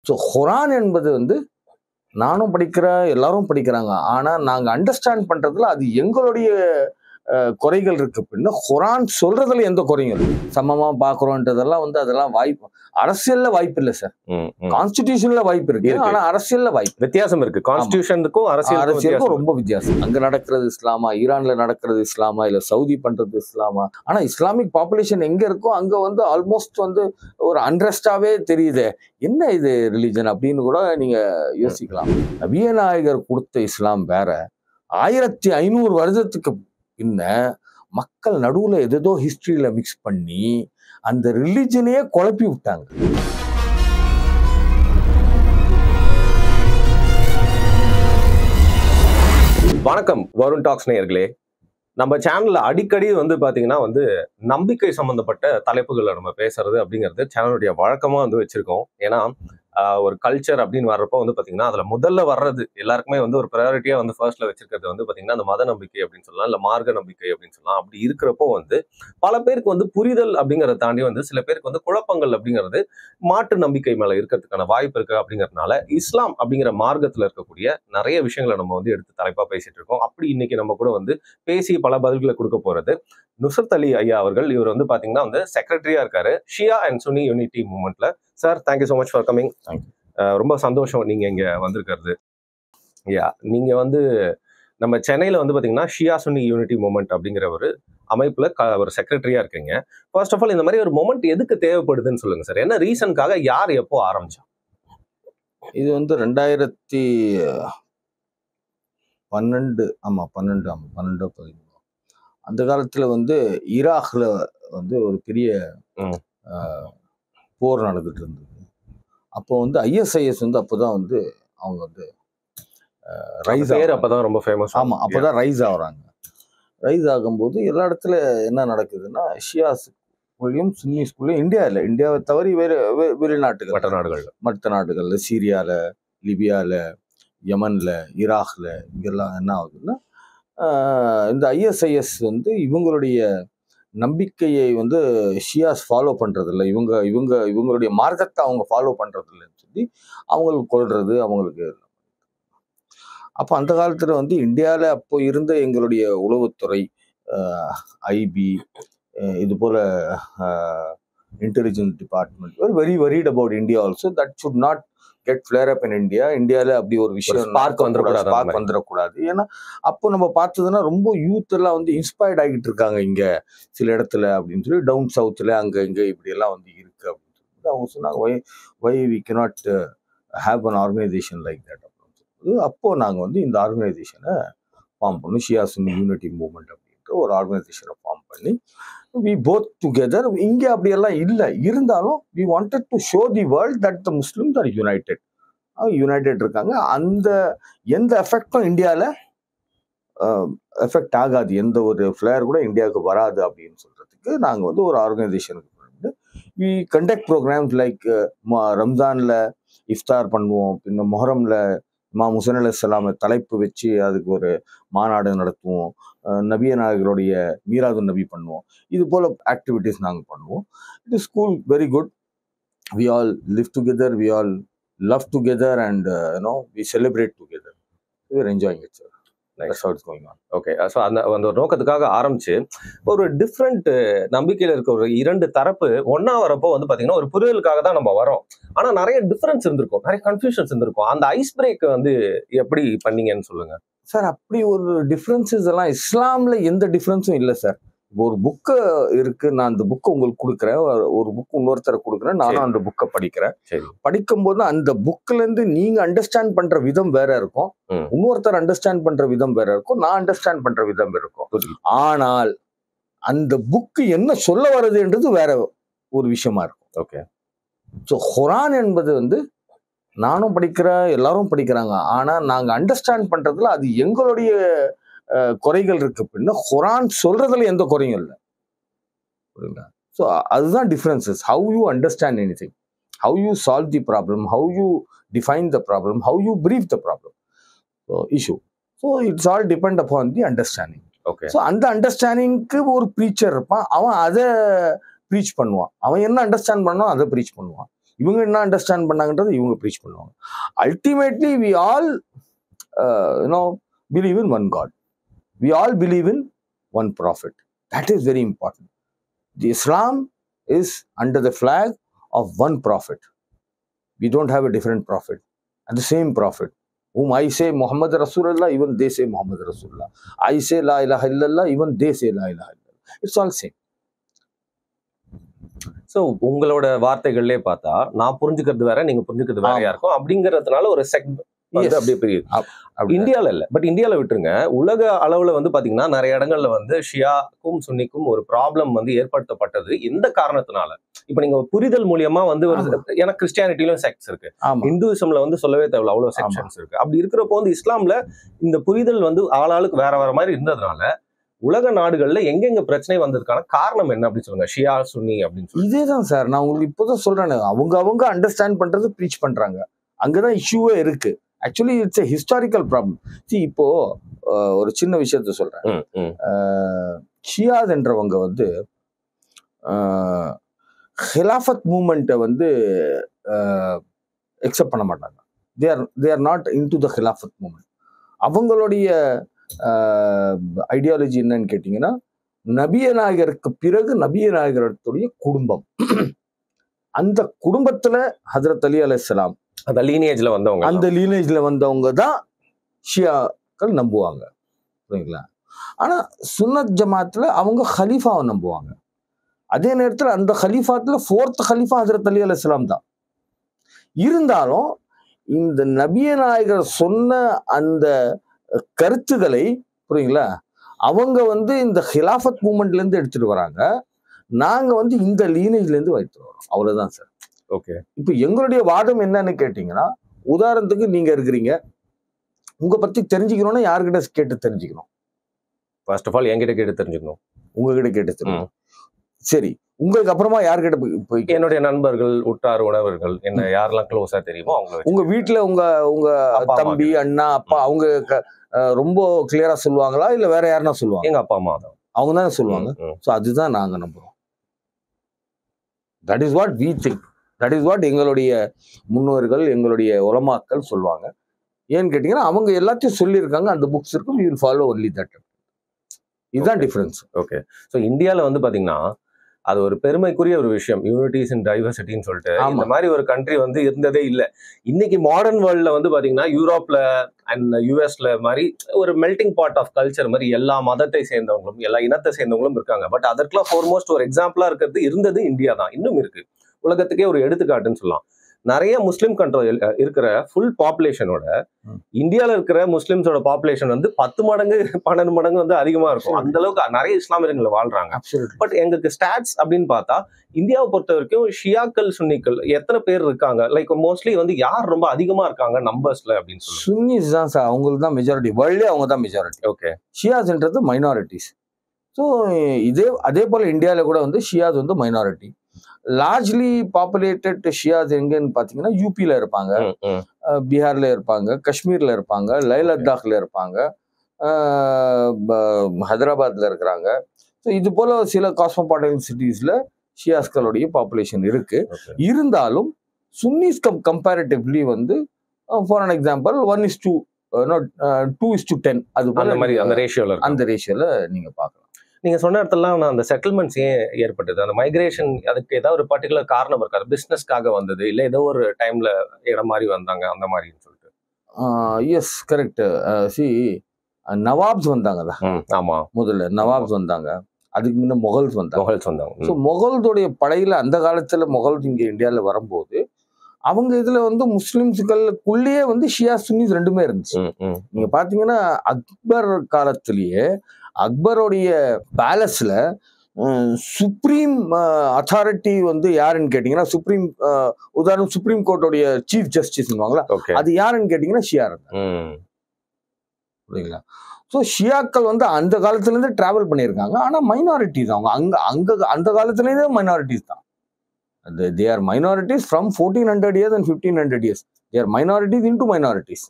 So குரான் என்பது வந்து நானும் படிக்கிறேன், எல்லாரும் படிக்கிறாங்க. ஆனா நாங்க அண்டர்ஸ்டாண்ட் பண்றதுல அது எங்களுடைய குறைகள் இருக்கு அப்படின்னா குரான் சொல்றதுல எந்த குறையும் இல்லை. சமமா பாக்குறோன்றதெல்லாம் வந்து அதெல்லாம் வாய்ப்பு அரசியல்ல வாய்ப்பு இல்லை சார். கான்ஸ்டிடியூஷன்ல வாய்ப்பு இருக்கு, ஆனா அரசியல்ல வாய்ப்பு வித்தியாசம் இருக்கு. கான்ஸ்டிடியூஷனுக்கும் அரசியலுக்கும் ரொம்ப வித்தியாசம். அங்க நடக்கிறது இஸ்லாமா, ஈரான்ல நடக்கிறது இஸ்லாமா, இல்ல சவுதி பண்றது இஸ்லாமா? ஆனா இஸ்லாமிக் பாப்புலேஷன் எங்க இருக்கோ அங்க வந்து ஆல்மோஸ்ட் வந்து ஒரு அன்ரெஸ்டாவே தெரியுது. என்ன இது ரிலிஜன் அப்படின்னு கூட நீங்க யோசிக்கலாம். நபிய நாயகர் கொடுத்த இஸ்லாம் வேற. 1500 வருஷத்துக்கு பின்ன மக்கள் நடுவுல ஏதோ ஹிஸ்டரியில மிக்ஸ் பண்ணி அந்த ரிலிஜனையே குழப்பி விட்டாங்க. வணக்கம் வருண் டாக்ஸ் நேயர்களே. நம்ம சேனல்ல அடிக்கடி வந்து பாத்தீங்கன்னா நம்பிக்கை சம்பந்தப்பட்ட தலைப்புகளை நம்ம பேசுறது அப்படிங்கிறது சேனலுடைய வழக்கமா வச்சிருக்கோம். ஏன்னா ஒரு கல்ச்சர் அப்படின்னு வர்றப்போ பாத்தீங்கன்னா அதுல முதல்ல வர்றது எல்லாருக்குமே ஒரு ப்ரையாரிட்டியா ஃபர்ஸ்ட்ல வச்சிருக்கிறது பாத்தீங்கன்னா அந்த மத நம்பிக்கை அப்படின்னு சொல்லலாம், இல்ல மார்க்க நம்பிக்கை அப்படின்னு சொல்லலாம். அப்படி இருக்கிறப்போ பல பேருக்கு புரிதல் அப்படிங்கறத தாண்டி சில பேருக்கு குழப்பங்கள் அப்படிங்கிறது மாற்று நம்பிக்கை மேல இருக்கிறதுக்கான வாய்ப்பு இருக்கு. அப்படிங்கறதுனால இஸ்லாம் அப்படிங்கிற மார்க்கத்துல இருக்கக்கூடிய நிறைய விஷயங்களை நம்ம எடுத்து தலைப்பா பேசிட்டு இருக்கோம். அப்படி இன்னைக்கு நம்ம கூட பேசி பல பதில்களை கொடுக்க போறது நுசரத் அலி ஐயா அவர்கள். இவர் பாத்தீங்கன்னா செக்ரட்டரியா இருக்காரு ஷியா அண்ட் சுன்னி யூனிட்டி மூவ்மெண்ட்ல. Sir, thank you so much for coming. ரொம்ப சந்தோஷம் நீங்க இங்க வந்திருக்கிறது. நீங்க நம்ம சென்னையில பாத்தீங்கன்னா ஷியா சுன்னி யூனிட்டி மூவ்மெண்ட் அப்படிங்கிற ஒரு அமைப்புல ஒரு செக்ரட்டரியா இருக்கீங்க. ஃபர்ஸ்ட் ஆஃப் ஆல் இந்த மாதிரி ஒரு மூவ்மெண்ட் எதுக்கு தேவைப்படுதுன்னு சொல்லுங்க சார். என்ன ரீசனுக்காக, யார் எப்போ ஆரம்பிச்சா? இது 2012 13 அந்த காலத்துல ஈராக்ல ஒரு பெரிய போர் நடந்துட்டு இருந்தது. அப்போ ISIS அப்போதான் அவங்க ரைஸ் அப்பதான் ரொம்ப ஃபேமஸ். ஆமா, அப்போதான் ரைஸ் ஆகுறாங்க. ரைஸ் ஆகும்போது எல்லா இடத்துல என்ன நடக்குதுன்னா ஷியாஸ்குள்ளேயும் சுன்னி ஸ்கூல்லையும், இந்தியாவை தவறி வெளிநாட்டுகள் மற்ற நாடுகள்ல, சீரியால, லிபியால, யமன்ல, ஈராக்ல, இங்கெல்லாம் என்ன ஆகுதுன்னா இந்த ISIS இவங்களுடைய நம்பிக்கையை ஷியாஸ் ஃபாலோ பண்றது இல்லை, இவங்களுடைய மார்க்கத்தை அவங்க ஃபாலோ பண்றது இல்லைன்னு சொல்லி அவங்களுக்கு கொள்றது அவங்களுக்கு. அப்போ அந்த காலத்துல இந்தியாவில் அப்போ இருந்த எங்களுடைய உளவுத்துறை, IB, இது போல intelligence department very worried about India also. That should not get flare up in India. இந்தியாவில் அப்படி ஒரு விஷயம் ஸ்பார்க் வந்துடக்கூடாது. ஏன்னா அப்போ நம்ம பார்த்ததுன்னா ரொம்ப யூத் எல்லாம் இன்ஸ்பயர்ட் ஆகிட்டு இருக்காங்க இங்க சில இடத்துல அப்படின்னு சொல்லி, டவுன் சவுத்துல அங்க இங்க இப்படி எல்லாம் இருக்கு அப்படின்னு சொல்லி அவங்க சொன்னாங்க. Why we cannot have an organization like that அப்படின்னு சொல்லி, அப்போ நாங்கள் இந்த ஆர்கனைசேஷனை ஃபார்ம் பண்ணி ஷியா சுன்னி யூனிட்டி மூவ்மெண்ட் அப்படின்ற ஒரு ஆர்கனைசேஷனை ஃபார்ம் பண்ணி we both together. இங்க அப்படியெல்லாம் இல்லை, இருந்தாலும் we wanted to show the world that the Muslims are united இருக்காங்க. அந்த எந்த எஃபெக்டும் இந்தியாவில் எஃபெக்ட் ஆகாது, எந்த ஒரு ஃபிளேர் கூட இந்தியாவுக்கு வராது அப்படின்னு சொல்றதுக்கு நாங்கள் ஒரு ஆர்கனைசேஷனுக்கு we conduct programs like ரம்ஜான்ல இஃப்தார் பண்ணுவோம், பின்ன மொஹரம்ல இமாம் ஹுசைன் அலைஹிஸ்ஸலாம் தலைப்பு வச்சு அதுக்கு ஒரு மாநாடு நடத்துவோம், நபிய நாயகருடைய மீராது நபி பண்ணுவோம். இது போல ஆக்டிவிட்டிஸ் நாங்கள் பண்ணுவோம். இது school very good. We all live together, we all love together and we celebrate together. We are enjoying it sir. Okay, so அந்த ஒரு நோக்கத்துக்காக ஆரம்பிச்சு ஒரு டிஃப்ரெண்ட் நம்பிக்கையில இருக்க ஒரு இரண்டு தரப்பு ஒன்னா வரப்போ பாத்தீங்கன்னா ஒரு புரிதலுக்காக தான் நம்ம வரோம். ஆனா நிறைய டிஃபரன்ஸ் இருந்திருக்கும், நிறைய கன்ஃபியூஷன்ஸ் இருந்திருக்கும். அந்த ஐஸ் பிரேக் எப்படி பண்ணீங்கன்னு சொல்லுங்க சார். அப்படி ஒரு டிஃபரன்சஸ் எல்லாம் இஸ்லாம்ல எந்த டிஃபரன்ஸும் இல்லை சார். ஒரு புக்கு இருக்கு, நான் அந்த புக்கை உங்களுக்கு கொடுக்குறேன், ஒரு புக் இன்னொருத்தரை கொடுக்குறேன், நானும் அந்த புக்கை படிக்கிறேன். படிக்கும் போது அந்த புக்ல இருந்து நீங்க அண்டர்ஸ்டாண்ட் பண்ற விதம் வேற இருக்கும், இன்னொருத்தர் அண்டர்ஸ்டாண்ட் பண்ற விதம் வேற இருக்கும், நான் அண்டர்ஸ்டாண்ட் பண்ற விதம் இருக்கும். ஆனால் அந்த புக்கு என்ன சொல்ல வருதுன்றது வேற ஒரு விஷயமா இருக்கும். ஓகே. ஸோ குரான் என்பது நானும் படிக்கிறேன், எல்லாரும் படிக்கிறாங்க. ஆனா நாங்க அண்டர்ஸ்டாண்ட் பண்றதுல அது எங்களுடைய குறைகள் இருக்கு அப்படின்னா குரான் சொல்றதுல எந்த குறையும் இல்லை. புரியுங்களா? ஸோ அதுதான் differences. How you understand anything, how you solve the problem, how you define the problem, how you brief the problem. So issue. So it's all depend upon the understanding. Okay. So அந்த அண்டர்ஸ்டாண்டிங்க்கு ஒரு preacher இருப்பான், அவன் அதை preach பண்ணுவான். அவன் என்ன understand பண்ணான் அதை ப்ரீச் பண்ணுவான். இவங்க என்ன அண்டர்ஸ்டாண்ட் பண்ணாங்கன்றது இவங்க ப்ரீச் பண்ணுவாங்க. Ultimately we all believe in one God. We all believe in one prophet. That is very important. The Islam is under the flag of one prophet. We don't have a different prophet. And the same prophet whom I say Muhammad Rasulullah, even they say Muhammad Rasulullah. I say La ilaha illallah, even they say La ilaha illallah. It's all same. So உங்களோட வார்த்தைகள்லேயே பார்த்தா நான் புரிஞ்சுக்கிறது வேற, நீங்க புரிஞ்சுக்கிறது வேறையா இருக்கும் அப்படிங்கிறதுனால ஒரு அப்படியே பெரிய இந்தியாவில் இல்லை. பட் இந்தியாவில் விட்டுருங்க, உலக அளவில் வந்து பார்த்தீங்கன்னா நிறைய இடங்கள்ல வந்து ஷியாக்கும் சுன்னிக்கும் ஒரு ப்ராப்ளம் வந்து ஏற்படுத்தப்பட்டது. எந்த காரணத்தினால? இப்போ நீங்க புரிதல் மூலியமா வந்து ஒரு ஏன்னா கிறிஸ்டியானிட்டிலும் செக்ஸ் இருக்கு, இந்துவிசம்ல வந்து சொல்லவே தேவையில்ல, அவ்வளவு செக்ஷன்ஸ் இருக்கு. அப்படி இருக்கிறப்போ வந்து இஸ்லாம்ல இந்த புரிதல் வந்து ஆளாளுக்கு வேற வேற மாதிரி இருந்ததுனால உலக நாடுகள்ல எங்கெங்க பிரச்சனை வந்ததுக்கான காரணம் என்ன அப்படின்னு சொல்லுங்க, ஷியா சுன்னி அப்படின்னு சொல்லி. இதேதான் சார், நான் உங்களுக்கு இப்போதான் சொல்றேன். அவங்க அண்டர்ஸ்டாண்ட் பண்றது ப்ரீச் பண்றாங்க, அங்கதான் இஷ்யூவே இருக்கு. Actually it's a historical problem. இப்போ ஒரு சின்ன விஷயத்த சொல்றேன். ஷியாஸ் என்றவங்க வந்து ஹிலாஃபத் மூமெண்ட்டை வந்து எக்ஸெப்ட் பண்ண மாட்டாங்க. They are not in to the Khilafat movement. அவங்களுடைய ஐடியாலஜி என்னன்னு கேட்டீங்கன்னா, நபிய நாயகருக்கு பிறகு நபிய நாயகருடைய குடும்பம், அந்த குடும்பத்துல ஹஜ்ரத் அலி அலைஹிஸ்ஸலாம் அந்த லீனேஜ்ல வந்தவங்க தான் ஷியாக்கள் நம்புவாங்க, சரிங்களா? ஆனா சுன்னத் ஜமாத்துல அவங்க ஹலீஃபாவை நம்புவாங்க. அதே நேரத்தில் அந்த ஹலீஃபாத்துல 4th ஹலீஃபா ஹஜ்ரத் அலி அலைஹிஸ்ஸலாம் தான். இருந்தாலும் இந்த நபிய நாயகர் சொன்ன அந்த கருத்துக்களை, புரியுங்களா, அவங்க வந்து இந்த ஹிலாஃபத் மூமெண்ட்ல இருந்து எடுத்துட்டு வராங்க, நாங்க வந்து இந்த லீனேஜ்ல இருந்து வைத்து வரோம். அவ்வளவுதான் சார். ஓகே. இப்போ எங்களுடைய வாதம் என்னன்னு கேட்டீங்கன்னா, உதாரணத்துக்கு நீங்க இருக்கிறீங்க, உங்க பத்தி தெரிஞ்சுக்கணும்னா யாருக்கிட்ட கேட்டு தெரிஞ்சுக்கணும்? ஃபர்ஸ்ட் ஆஃப் ஆல் என்கிட்ட கேட்டு தெரிஞ்சுக்கணும், உங்ககிட்ட கேட்டு தெரிஞ்சுக்கணும். சரி, உங்களுக்கு அப்புறமா யார்கிட்ட போய்? என்னுடைய நண்பர்கள், உற்றார் உணவர்கள், என்ன யாரெல்லாம் க்ளோஸா தெரியுமோ அவங்க. உங்க வீட்டுல உங்க தம்பி, அண்ணா, அப்பா அவங்க ரொம்ப கிளியரா சொல்லுவாங்களா, இல்ல வேற யாருன்னா சொல்லுவாங்க? எங்க அப்பா அம்மா தான், அவங்க தானே சொல்லுவாங்க. ஸோ அதுதான் நாங்க நம்புறோம். That is what we think. That is what எங்களுடைய முன்னோர்கள், எங்களுடைய உலமாக்கள் சொல்லுவாங்க. ஏன்னு கேட்டீங்கன்னா, அவங்க எல்லாத்தையும் சொல்லியிருக்காங்க, அந்த புக்ஸ் இருக்கும். We will follow only that. இதுதான் டிஃபரன்ஸ். ஓகே. ஸோ இந்தியாவில் வந்து பாத்தீங்கன்னா அது ஒரு பெருமைக்குரிய ஒரு விஷயம், யூனிட்டிஸ் இன் டைவர்சிட்டின்னு சொல்லிட்டு. இந்த மாதிரி ஒரு கண்ட்ரி வந்து இருந்ததே இல்லை. இன்னைக்கு மாடர்ன் வேர்ல்ட்ல வந்து பாத்தீங்கன்னா யூரோப்ல அண்ட் யூஎஸ்ல மாதிரி ஒரு மெல்டிங் பாட் ஆஃப் கல்ச்சர் மாதிரி எல்லா மதத்தை சேர்ந்தவங்களும் எல்லா இனத்தை சேர்ந்தவங்களும் இருக்காங்க. பட் அதற்கெல்லாம் ஃபோர்மோஸ்ட் ஒரு எக்ஸாம்பிளா இருந்தது இந்தியா தான், இன்னும் இருக்கு. உலகத்துக்கே ஒரு எடுத்துக்காட்டுன்னு சொல்லலாம். நிறைய முஸ்லீம் கண்ட்ரோல் இருக்கிற ஃபுல் பாப்புலேஷனோட இந்தியாவில் இருக்கிற முஸ்லிம்ஸோட பாப்புலேஷன் வந்து 10 மடங்கு 12 மடங்கு வந்து அதிகமா இருக்கும். அந்த அளவுக்கு நிறைய இஸ்லாமியர்கள் வாழ்றாங்க. பட் எங்களுக்கு ஸ்டாட்ஸ் அப்படின்னு பார்த்தா இந்தியாவை பொறுத்த வரைக்கும் ஷியாக்கள் சுன்னிக்கள் எத்தனை பேர் இருக்காங்க? லைக் மோஸ்ட்லி வந்து யார் ரொம்ப அதிகமா இருக்காங்க நம்பர்ஸ்ல அப்படின்னு சொல்லி? சுன்னிஸ் தான் சார், அவங்களுக்கு தான் மெஜாரிட்டி, வேர்ல்ட்லேயே அவங்க தான் மெஜாரிட்டி. ஓகே. ஷியாஸ்ன்றது மைனாரிட்டிஸ். ஸோ அதே போல இந்தியாவில் கூட வந்து ஷியாஸ் வந்து மைனாரிட்டி. லார்ஜ்லி பாப்புலேட்டட் ஷியாஸ் எங்கன்னு பாத்தீங்கன்னா யூபியில இருப்பாங்க, பீகார்ல இருப்பாங்க, காஷ்மீர்ல இருப்பாங்க, லே லடாக்ல இருப்பாங்க, ஹைதராபாத்ல இருக்கிறாங்க. ஸோ இது போல சில காஸ்மோபாலிட்டன் சிட்டிஸ்ல ஷியாஸ்களுடைய பாப்புலேஷன் இருக்கு. இருந்தாலும் சுன்னிஸ் கம்பேரிட்டிவ்லி வந்து ஃபார் அன் எக்ஸாம்பிள் 1:2 2:10 அது போல அந்த ரேஷியோல நீங்க பார்க்கலாம். நீங்க சொன்ன இடத்துலாம் நான் அந்த செட்டில்மெண்ட்ஸ் ஏன் ஏற்பட்டது, அந்த மைக்ரேஷன், அதுக்கு ஏதாவது ஒரு பர்டிகுலர் காரணம் இருக்காது? பிசினஸ்க்காக வந்தது, இல்லை ஏதோ ஒரு டைம்ல இடம் மாறி வந்தாங்க அந்த மாதிரின்னு சொல்லிட்டு? Yes, correct. நவாப்ஸ் வந்தாங்கல்ல. ஆமா, முதல்ல நவாப்ஸ் வந்தாங்க, அதுக்கு முன்ன மொகல்ஸ் வந்தாங்க. ஸோ மொகல்ஸோடைய படையில அந்த காலத்துல மொகல்ஸ் இங்க இந்தியாவில் வரும்போது அவங்க இதுல வந்து முஸ்லிம்ஸுக்குள்ளேயே வந்து ஷியா சுன்னிஸ் ரெண்டுமே இருந்துச்சு. நீங்க பாத்தீங்கன்னா அக்பர் காலத்திலேயே அக்பருடைய பேலஸ்ல சுப்ரீம் அத்தாரிட்டி வந்து யாருன்னு கேட்டீங்கன்னா உதாரணம் சுப்ரீம் கோர்ட்டோடைய சீஃப் ஜஸ்டிஸ், அது யாருன்னு கேட்டீங்கன்னா ஷியா புரியுங்களா? ஸோ ஷியாக்கள் வந்து அந்த காலத்துல இருந்து டிராவல் பண்ணியிருக்காங்க. ஆனா மைனாரிட்டிஸ் அவங்க அந்த காலத்துலேருந்தே மைனாரிட்டிஸ் தான். They are minorities from 1400 years and 1500 years. They are minorities into minorities.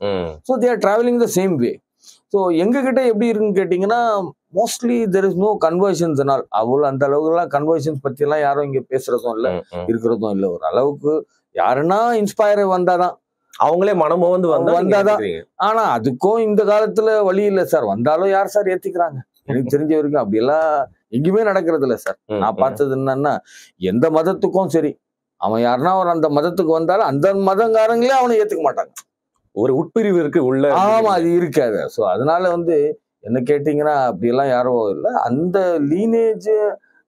So they are traveling the same way. So எங்ககிட்ட எப்படி இருக்குன்னு கேட்டிங்கன்னா mostly there is no conversions அவ்வளோ அந்த அளவுக்குலாம் கன்வர்ஷன்ஸ் பற்றியெல்லாம் யாரும் இங்கே பேசுறதும் இல்லை, இருக்கிறதும் இல்லை. ஒரு அளவுக்கு யாருன்னா இன்ஸ்பயர் வந்தாதான், அவங்களே மனமும் வந்து வந்தாதான். ஆனா அதுக்கும் இந்த காலத்துல வழி இல்லை சார். வந்தாலும் யார் சார் ஏத்துக்கிறாங்க? எனக்கு தெரிஞ்ச வரைக்கும் அப்படியெல்லாம் எங்கேயுமே நடக்கிறது இல்லை சார். நான் பார்த்தது என்னன்னா, எந்த மதத்துக்கும் சரி, அவன் யாருன்னா ஒரு அந்த மதத்துக்கு வந்தாலும் அந்த மதங்காரங்களே அவனை ஏத்துக்க மாட்டாங்க. ஒரு உட்பிரிவு இருக்கு உள்ள. ஆமா, அது இருக்காது. ஸோ அதனால வந்து என்ன கேட்டீங்கன்னா அப்படியெல்லாம் யாரும் இல்லை. அந்த லீனேஜ்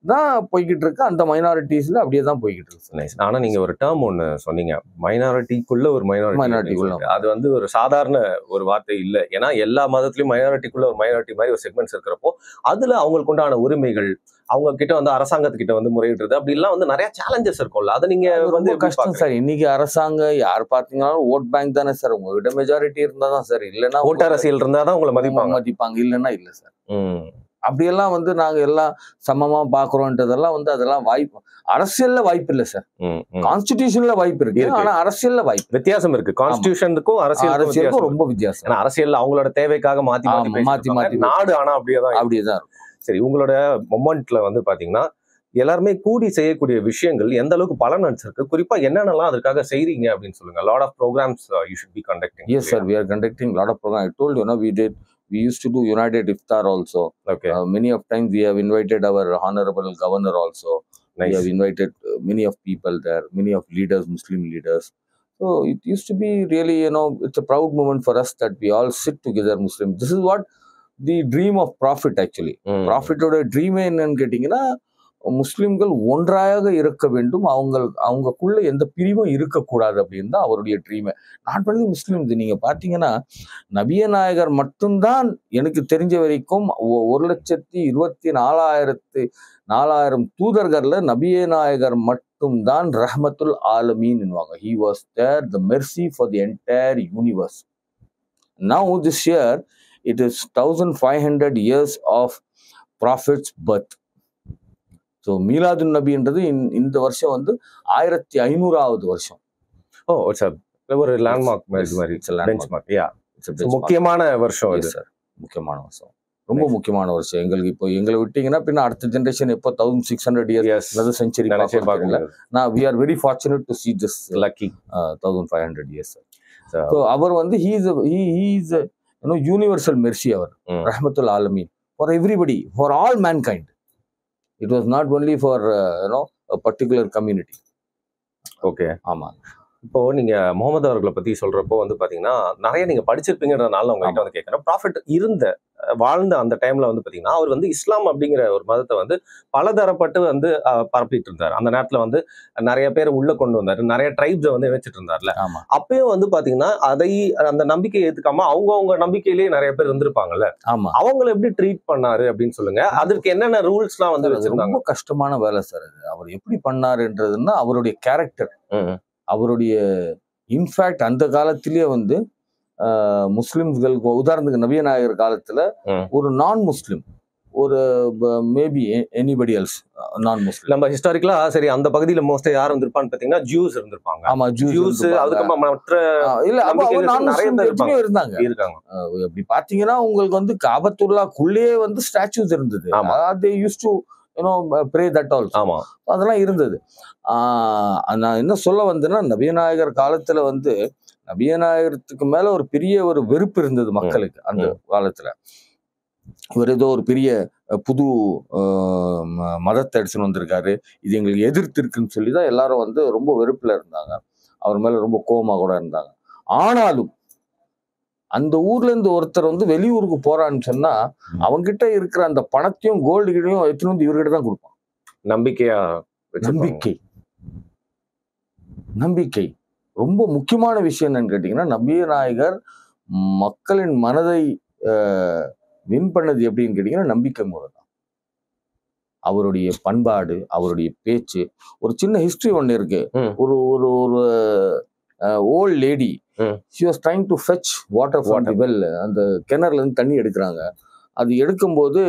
தான் போய்கிட்டு இருக்கு. அந்த மைனாரிட்டிஸ்ல அப்படியே தான் போய்கிட்டு இருக்கு. ஆனா நீங்க ஒரு டேர்ம் ஒண்ணு சொன்னீங்க, மைனாரிட்டிக்குள்ள ஒரு மைனாரிட்டிக்குள்ள. அது வந்து ஒரு சாதாரண ஒரு வார்த்தை இல்லை. ஏன்னா எல்லா மதத்திலயும் மைனாரிட்டிக்குள்ள ஒரு மைனாரிட்டி மாதிரி ஒரு செக்மெண்ட்ஸ் இருக்கிறப்போ அதுல அவங்களுக்கு உண்டான உரிமைகள், அவங்க கிட்ட வந்து அரசாங்கத்துக்கிட்ட வந்து முறையிடுறது அப்படிலாம் வந்து நிறைய சேலஞ்சஸ் இருக்கும்ல. அதை நீங்க வந்து கஷ்டம் சார். இன்னைக்கு அரசாங்கம் யார் பாத்தீங்கன்னாலும் ஓட் பேங்க் தானே சார். உங்ககிட்ட மெஜாரிட்டி இருந்தாதான் சார். இல்லைன்னா ஓட்டு அரசியல் இருந்தாதான் உங்களை மதிப்பாங்க. இல்லைன்னா இல்லை சார். அப்படியெல்லாம் வந்து நாங்க எல்லாம் சமமா பாக்குறோம்ன்றதெல்லாம் வந்து அதெல்லாம் வாய்ப்பு, அரசியல்ல வாய்ப்பு இல்லை சார். கான்ஸ்டிடியூஷன்ல வாய்ப்பு இருக்கு, ஆனா அரசியல்ல வாய்ப்பு வித்தியாசம் இருக்கு. கான்ஸ்டிடியூஷனுக்கும் அரசியலுக்கும் ரொம்ப வித்தியாசம். அரசியல் அவங்களோட தேவைக்காக மாத்தி நாடு ஆனா அப்படியேதான். சரி, உங்களோட மொமெண்ட்ல வந்து பாத்தீங்கன்னா எல்லாருமே கூடி செய்யக்கூடிய விஷயங்கள் எந்த அளவுக்கு பலன் அளிச்சிருக்கு, குறிப்பா என்னென்னலாம் அதுக்காக செய்றீங்க அப்படின்னு சொல்லுங்க. Lot of programs you should be conducting. Yes sir, we are conducting lot of programs. I told you, we used to do United Iftar also. Okay. Many of times we have invited our honorable governor also. Nice. We have invited many of people there, many of leaders, Muslim leaders. So it used to be really, it's a proud moment for us that we all sit together Muslim. This is what the dream of Prophet actually. Prophet oda dream என்னன்னு கேட்டீங்கன்னா, முஸ்லிம்கள் ஒன்றாக இருக்க வேண்டும், அவங்களுக்குள்ள எந்த பிரிவும் இருக்கக்கூடாது அப்படின்னு தான் அவருடைய ட்ரீமை. நாட் ஒன்லி முஸ்லிம். நீங்க பாத்தீங்கன்னா நபிய நாயகர் மட்டும்தான் எனக்கு தெரிஞ்ச வரைக்கும் 1,24,000 தூதர்கள்ல நபிய நாயகர் மட்டும்தான் ரஹ்மத்துல் ஆலமீன். He was there, the mercy for the entire universe. Now this year it is 1500 years of Prophet's birth. So மீலாதுன் நபின்றது இந்த வருஷம் வந்து 1500வது வருஷம். ஒரு லேண்ட்மார்க் மாதிரி, முக்கியமான வருஷம் சார். முக்கியமான வருஷம், ரொம்ப முக்கியமான வருஷம். எங்களுக்கு இப்போ எங்களை விட்டீங்கன்னா பின்ன அடுத்த ஜென்ரேஷன் எப்போ 1600 இயர்ஸ் செஞ்சுரி பார்க்கல. நான் we are very fortunate to see this lucky 1500 years. So அவர் வந்து he is universal mercy. அவர் ரஹ்மத்துல் ஆலமீன் for everybody, for all mankind. It was not only for a particular community. Okay. ஆமா. இப்போ நீங்க முகமது அவர்களை பத்தி சொல்றப்போ வந்து பாத்தீங்கன்னா நிறைய நீங்க படிச்சிருப்பீங்கன்றதுனால உங்ககிட்ட வந்து கேட்கறேன். ப்ராஃபிட் வாழ்ந்த அந்த டைம்ல வந்து பாத்தீங்கன்னா அவர் வந்து இஸ்லாம் அப்படிங்கிற ஒரு மதத்தை வந்து பலதரப்பட்டு வந்து பரப்பிட்டு இருந்தார். அந்த நேரத்துல வந்து நிறைய பேர் உள்ள கொண்டு வந்தாரு, நிறைய ட்ரைப்ஸை வந்து இணைச்சிட்டு இருந்தார்ல. அப்பயும் வந்து பாத்தீங்கன்னா அந்த நம்பிக்கையை ஏத்துக்காம அவங்க நம்பிக்கையிலேயே நிறைய பேர் இருந்திருப்பாங்கல்ல. அவங்களை எப்படி ட்ரீட் பண்ணாரு அப்படின்னு சொல்லுங்க. அதற்கு என்னென்ன ரூல்ஸ் எல்லாம் வந்து வச்சிருந்தாங்க? ரொம்ப கஷ்டமான வேலை சார் அது. அவர் எப்படி பண்ணாருன்றதுன்னா அவருடைய கேரக்டர், அவருடைய இன்ஃபேக்ட் அந்த காலத்திலேயே வந்து முஸ்லிம்களுக்கு உதாரணத்துக்கு நபிய நாயகர் காலத்துல ஒரு நான் முஸ்லிம், ஒரு மேபி எனிபடி எல்ஸ் நான் முஸ்லிம். நம்ம ஹிஸ்டாரிக்கலா சரி அந்த பகுதியில மோஸ்டா யார் இருந்திருப்பான்னு பாத்தீங்கன்னா ஜூஸ் இருந்திருப்பாங்க. ஆமா, ஜூஸ். அதுக்கப்புறம் மற்ற இருக்காங்க. அப்படி பாத்தீங்கன்னா உங்களுக்கு வந்து காபத்துல்லாக்குள்ளேயே வந்து ஸ்டாச்சூஸ் இருந்தது. they used to pray that also. ஆமா, அதெல்லாம் இருந்தது. நான் என்ன சொல்ல வந்தேன்னா, நபியநாயகர் காலத்துல வந்து நபியநாயகத்துக்கு மேல ஒரு பெரிய ஒரு வெறுப்பு இருந்தது மக்களுக்கு அந்த காலத்துல. இவர் ஏதோ ஒரு பெரிய புது மதத்தை எடுத்துன்னு வந்திருக்காரு, இது எங்களுக்கு எதிர்த்து இருக்குன்னு சொல்லிதான் எல்லாரும் வந்து ரொம்ப வெறுப்புல இருந்தாங்க. அவர் மேல ரொம்ப கோபமா கூட இருந்தாங்க. ஆனாலும் அந்த ஊர்ல இருந்து ஒருத்தர் வந்து வெளியூருக்கு போறான்னு சொன்னா அவங்கிட்ட இருக்கிற அந்த பணத்தையும் கோல்டு கிட்டையும் எடுத்துன்னு வந்து இவர்கிட்ட தான் கொடுப்பான். நம்பிக்கை ரொம்ப முக்கியமான விஷயம் என்னன்னு கேட்டீங்கன்னா, நபிய நாயகர் மக்களின் மனதை வின் பண்ணது எப்படின்னு கேட்டீங்கன்னா நம்பிக்கை மூலம் தான். அவருடைய பண்பாடு, அவருடைய பேச்சு. ஒரு சின்ன ஹிஸ்டரி ஒண்ணு இருக்கு. ஒரு ஒரு volt lady, she was trying to fetch water from the well. அந்த கிணறுல இருந்து தண்ணி எடுக்கிறாங்க. அது எடுக்கும்போது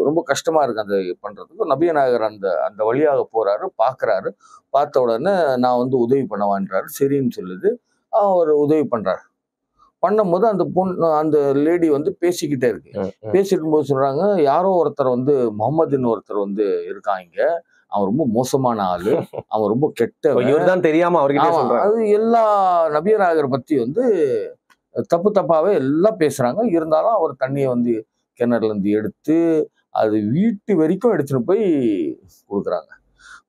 ரொம்ப கஷ்டமா இருக்கு அந்த பண்றதுக்கு. நபிய நாயகர் அந்த வழியாக போறாரு, பாக்குறாரு. பார்த்த உடனே நான் வந்து உதவி பண்ணவான்றாரு. சரின்னு சொல்லுது. அவர் உதவி பண்றாரு. பண்ணும்போது அந்த லேடி வந்து பேசிக்கிட்டே இருக்கு. பேசிட்டு போது சொல்றாங்க, யாரோ ஒருத்தர் வந்து முகமதுன்னு ஒருத்தர் வந்து இருக்காங்க, அவன் ரொம்ப மோசமான ஆளு, அவன் ரொம்ப கெட்டவன். இவர்தான் தெரியாம அவர்கிட்ட சொல்றாங்க. அது எல்லா நபியநாயகரை பத்தி வந்து தப்பு தப்பாவே எல்லாம் பேசுறாங்க. இருந்தாலும் அவர் தண்ணியை வந்து கிணறுல இருந்து எடுத்து அது வீட்டு வரைக்கும் எடுத்துட்டு போய் கொடுக்குறாங்க.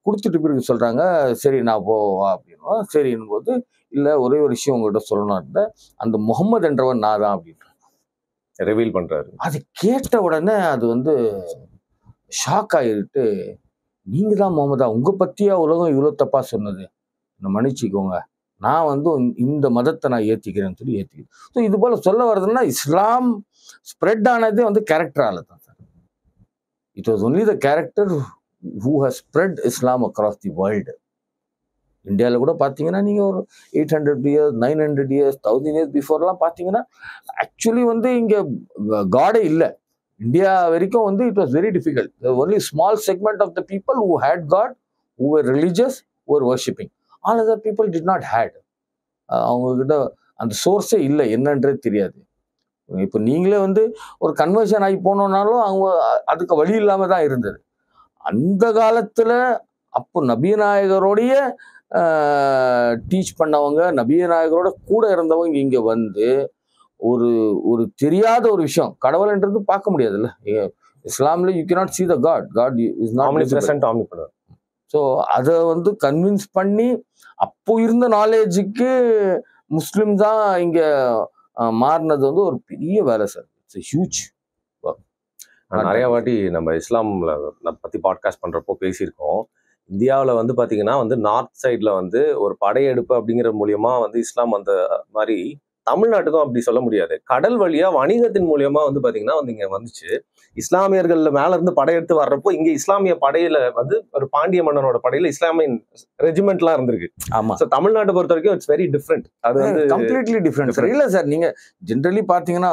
கொடுத்துட்டு பிறகு சொல்றாங்க, சரி நான் போவா அப்படின்னா, சரின்னும் போது இல்ல ஒரே ஒரு விஷயம் உங்ககிட்ட சொல்லணும், அந்த முகமது என்றவன் நான் தான் அப்படின்னு ரிவீல் பண்றாரு. அது கேட்ட உடனே அது வந்து ஷாக் ஆகிட்டு, நீங்க தான் முகமதா, உங்க பத்தியா உலகம் இவ்வளவு தப்பா சொன்னது, என்ன மன்னிச்சுக்கோங்க, நான் வந்து இந்த மதத்தை நான் ஏத்திக்கிறேன்னு சொல்லி ஏத்திக்கிறேன். ஸோ இது போல சொல்ல வர்றதுன்னா, இஸ்லாம் ஸ்ப்ரெட் ஆனதே வந்து கேரக்டரால தான் sir. It was only the character who has spread Islam across the world. இந்தியாவில் கூட பார்த்தீங்கன்னா நீங்கள் ஒரு 800 years 900 years 1000 years பிஃபோர்லாம் பார்த்தீங்கன்னா ஆக்சுவலி வந்து இங்கே காடே இல்லை. இந்தியா வரைக்கும் வந்து it was very difficult. Only small segment of the people who had God, who were religious, who were worshipping. All other people did not had. அவங்கக்கிட்ட அந்த சோர்ஸே இல்லை, என்னன்றது தெரியாது. இப்போ நீங்களே வந்து ஒரு கன்வர்ஷன் ஆகி போனோம்னாலும் அவங்க அதுக்கு வழி இல்லாமல் தான் இருந்தது. அந்த காலத்தில் அப்போ நபிநாயகருடைய டீச் பண்ணவங்க, நபிநாயகரோட கூட இருந்தவங்க இங்கே வந்து ஒரு ஒரு தெரியாத ஒரு விஷயம், கடவுள்ன்றது பார்க்க முடியாதுல்ல இஸ்லாம்ல. You cannot see the God. God is not omnipresent, omnipotent. So அதை வந்து கன்வின்ஸ் பண்ணி அப்போ இருந்த நாலேஜுக்கு முஸ்லிம் தான் இங்கே மாறினது வந்து ஒரு பெரிய வேலை சார். It's huge. நிறைய வாட்டி நம்ம இஸ்லாம்ல பற்றி பாட்காஸ்ட் பண்ணுறப்போ பேசியிருக்கோம். இந்தியாவில் வந்து பார்த்தீங்கன்னா வந்து நார்த் சைடில் வந்து ஒரு படையெடுப்பு அப்படிங்கிற மூலியமா வந்து இஸ்லாம் வந்த மாதிரி தமிழ்நாட்டுக்கும் அப்படி சொல்ல முடியாது. கடல் வழியா வணிகத்தின் மூலியமா வந்து பாத்தீங்கன்னா வந்து இங்க வந்துச்சு. இஸ்லாமியர்கள் மேல இருந்து படையெடுத்து வர்றப்போ இங்க இஸ்லாமிய படையில வந்து ஒரு பாண்டிய மன்னனோட படையில இஸ்லாமிய ரெஜிமெண்ட்லாம் இருந்திருக்கு. ஆமா. சோ தமிழ்நாட்டை பொறுத்த வரைக்கும் இட்ஸ் வெரி டிஃப்ரெண்ட். அது வந்து கம்ப்ளீட்லி டிஃப்ரெண்ட் சார். இல்ல சார், நீங்க ஜென்ரலி பாத்தீங்கன்னா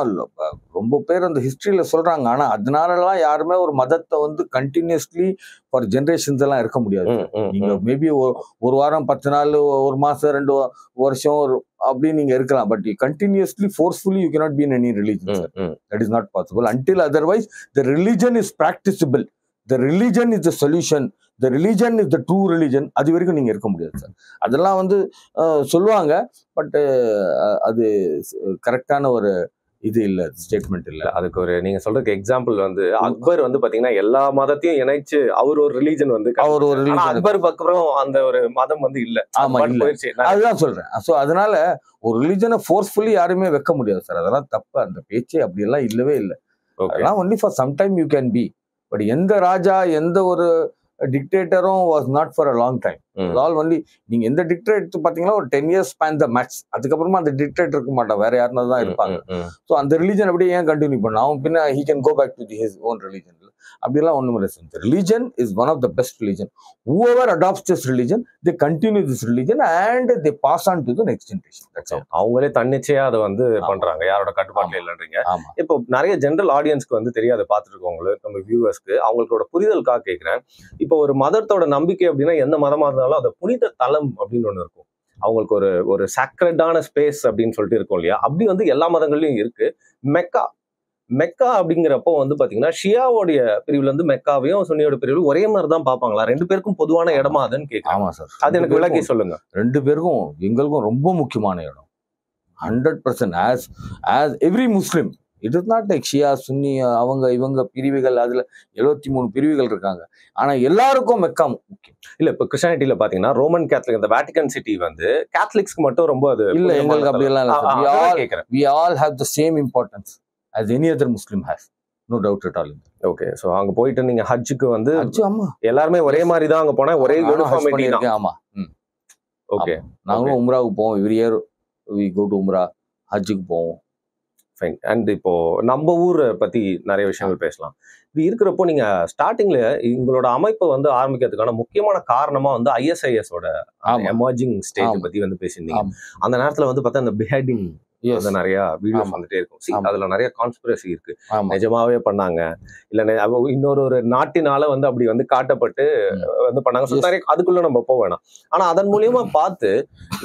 ரொம்ப பேர் அந்த ஹிஸ்டரியில சொல்றாங்க. ஆனா அதனாலலாம் யாருமே ஒரு மதத்தை வந்து கண்டினியூஸ்லி ஃபார் ஜென்ரேஷன்ஸ் எல்லாம் இருக்க முடியாது. நீங்க மேபி ஒரு வாரம் 10 நாள், ஒரு மாசம் 2 வருஷம் அப்படி நீங்க இருக்கலாம். But continuously forcefully you cannot be in any religion, sir. That is not possible until otherwise the religion is practicable. The religion is the solution. The religion is the true religion. அது வரைக்கும் நீங்க இருக்க முடியாது sir. அதெல்லாம் வந்து சொல்லுவாங்க. But அது கரெக்டான ஒரு இது இல்ல, ஸ்டேட்மெண்ட் இல்ல. அதுக்கு ஒரு நீங்க சொல்றதுக்கு எக்ஸாம்பிள் வந்து அக்பர் வந்து பாத்தீங்கன்னா எல்லா மதத்தையும் இணைச்சு அவர் ஒரு ரிலீஜன் வந்து அக்பர் பக்கம் அந்த ஒரு மதம் வந்து இல்ல. ஆமா, அதுதான் சொல்றேன். சோ அதனால ஒரு ரிலீஜனை ஃபோர்ஸ்ஃபுல்லி யாருமே வைக்க முடியாது சார். அதெல்லாம் தப்பு. அந்த பேச்சே அப்படி எல்லாம் இல்லவே இல்லை. அதெல்லாம் only for some time you can be. But எந்த ராஜா, எந்த ஒரு டிக்டேட்டரும் was not for a long time. All only நீங்க எந்த டிக்டேட்டர் பாத்தீங்கன்னா ஒரு 10 years ஸ்பேன் த மேக்ஸ். அதுக்கப்புறமா அந்த டிக்டேட்டர் இருக்க மாட்டான், வேற யாருன்னா தான் இருப்பாங்க. ஸோ அந்த ரிலீஜன் அப்படியே ஏன் கண்டினியூ பண்ண, அவன் பின்ன he can go back to his own religion. அப்படிலாம் ஒண்ணும் இல்லை sir. Religion is one of the best religion. whoever adopts this religion, they continue this religion and they pass on to the next generation. That's all. அவங்களே தன்னிச்சையா அதை வந்து பண்றாங்க, யாரோட கட்டுப்பாட்டுல இல்லைன்றீங்க. இப்போ நிறைய ஜெனரல் ஆடியன்ஸ்க்கு வந்து தெரியாத பார்த்துட்டு இருக்கவங்களுக்கு, நம்ம வியூவர்ஸ்க்கு அவங்களோட புரிதலுக்காக கேட்கிறேன். இப்போ ஒரு மதத்தோட நம்பிக்கை அப்படின்னா எந்த மதமா இருந்தாலும் அந்த புனித தலம் அப்படின்னு ஒண்ணு இருக்கும். அவங்களுக்கு ஒரு சாக்ரெட்டான ஸ்பேஸ் அப்படின்னு சொல்லிட்டு இருக்கும் இல்லையா? அப்படி வந்து எல்லா மதங்கள்லயும் இருக்கு. மெக்கா அப்படிங்கிறப்போ வந்து பாத்தீங்கன்னா ஷியாவோடைய பிரிவுல இருந்து மெக்காவையும் சுன்னியோட பிரிவு ஒரே மாதிரி தான் பாப்பாங்களா? 2 பேருக்கும் பொதுவான இடமா அதுன்னு கேட்கலாம். ஆமா சார், அது எனக்கு விளக்கி சொல்லுங்க. 2 பேருக்கும் எங்களுக்கும் ரொம்ப முக்கியமான இடம். 100% as every Muslim. It is not like Shia Sunni அவங்க இவங்க பிரிவுகள். அதுல 73 பிரிவுகள் இருக்காங்க. ஆனா எல்லாருக்கும் மெக்கா முக்கியம். இல்ல இப்ப கிறிஸ்டியானிட்டியில பாத்தீங்கன்னா ரோமன் கேத்தலிக் அந்த வேட்டிகன் சிட்டி வந்து கேத்தலிக்ஸ்க்கு மட்டும் ரொம்ப அது இல்ல. எங்களுக்கு அப்படி எல்லாம் இல்ல. we all have the same importance as any other Muslim has. No doubt at all. Okay. So அங்க போயிட்டு நீங்க ஹஜ்ஜுக்கு வந்து ஆமா எல்லாருமே ஒரே மாதிரி தான் அங்க போனா ஒரே யூனிஃபார்மிட்டி தான். ஆமா. ஓகே. நாங்களும் உம்ராவுக்கு போவோம். Every year we go to உம்ரா, ஹஜ்ஜுக்கு போவோம். ஃபைன். அண்ட் இப்போ நம்ம ஊரை பத்தி நிறைய விஷயங்கள் பேசலாம். இப்படி இருக்கிறப்போ நீங்க ஸ்டார்டிங்ல உங்களோட அமைப்பை வந்து ஆரம்பிக்கிறதுக்கான முக்கியமான காரணமா வந்து ISIS ஓட எமர்ஜிங் ஸ்டேஜ் பத்தி வந்து பேசியிருந்தீங்க. அந்த நேரத்துல வந்து பார்த்தா அந்த பிஹெடிங் வந்து நிறைய வீடியோஸ் வந்துட்டே இருக்கும். அதுல நிறைய கான்ஸ்பிரசி இருக்கு. நிஜமாவே பண்ணாங்க இல்ல இன்னொரு நாட்டினால வந்து அப்படி வந்து காட்டப்பட்டு வந்து பண்ணாங்க. அதுக்குள்ள நம்ம போக வேணாம். ஆனா அதன் மூலியமா பார்த்து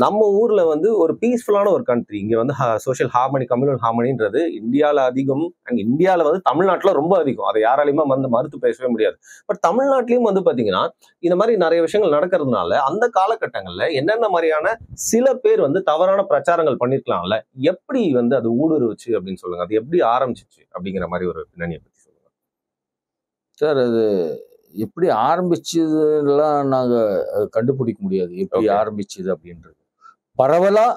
நம்ம ஊர்ல வந்து ஒரு பீஸ்ஃபுல்லான ஒரு கண்ட்ரி, இங்க வந்து சோஷியல் ஹார்மனி, கம்யூனல் ஹார்மனின்றது இந்தியால அதிகம். அண்ட் இந்தியால வந்து தமிழ்நாட்டுல ரொம்ப அதிகம். அதை யாராலையுமே வந்து மறுத்து பேசவே முடியாது. பட் தமிழ்நாட்டிலயும் வந்து பாத்தீங்கன்னா இந்த மாதிரி நிறைய விஷயங்கள் நடக்கிறதுனால அந்த காலகட்டங்கள்ல என்னென்ன மாதிரியான சில பேர் வந்து தவறான பிரச்சாரங்கள் பண்ணிருக்கலாம்ல, எப்படி வந்து அது ஊடுருவுச்சு அப்படின்னு சொல்லுங்க. அது எப்படி ஆரம்பிச்சிச்சு அப்படிங்கிற மாதிரி ஒரு பின்னணியை பத்தி சொல்லுங்க சார். அது எப்படி ஆரம்பிச்சதுலாம் நாங்க கண்டுபிடிக்க முடியாது, எப்படி ஆரம்பிச்சது அப்படின்றது. பரவலா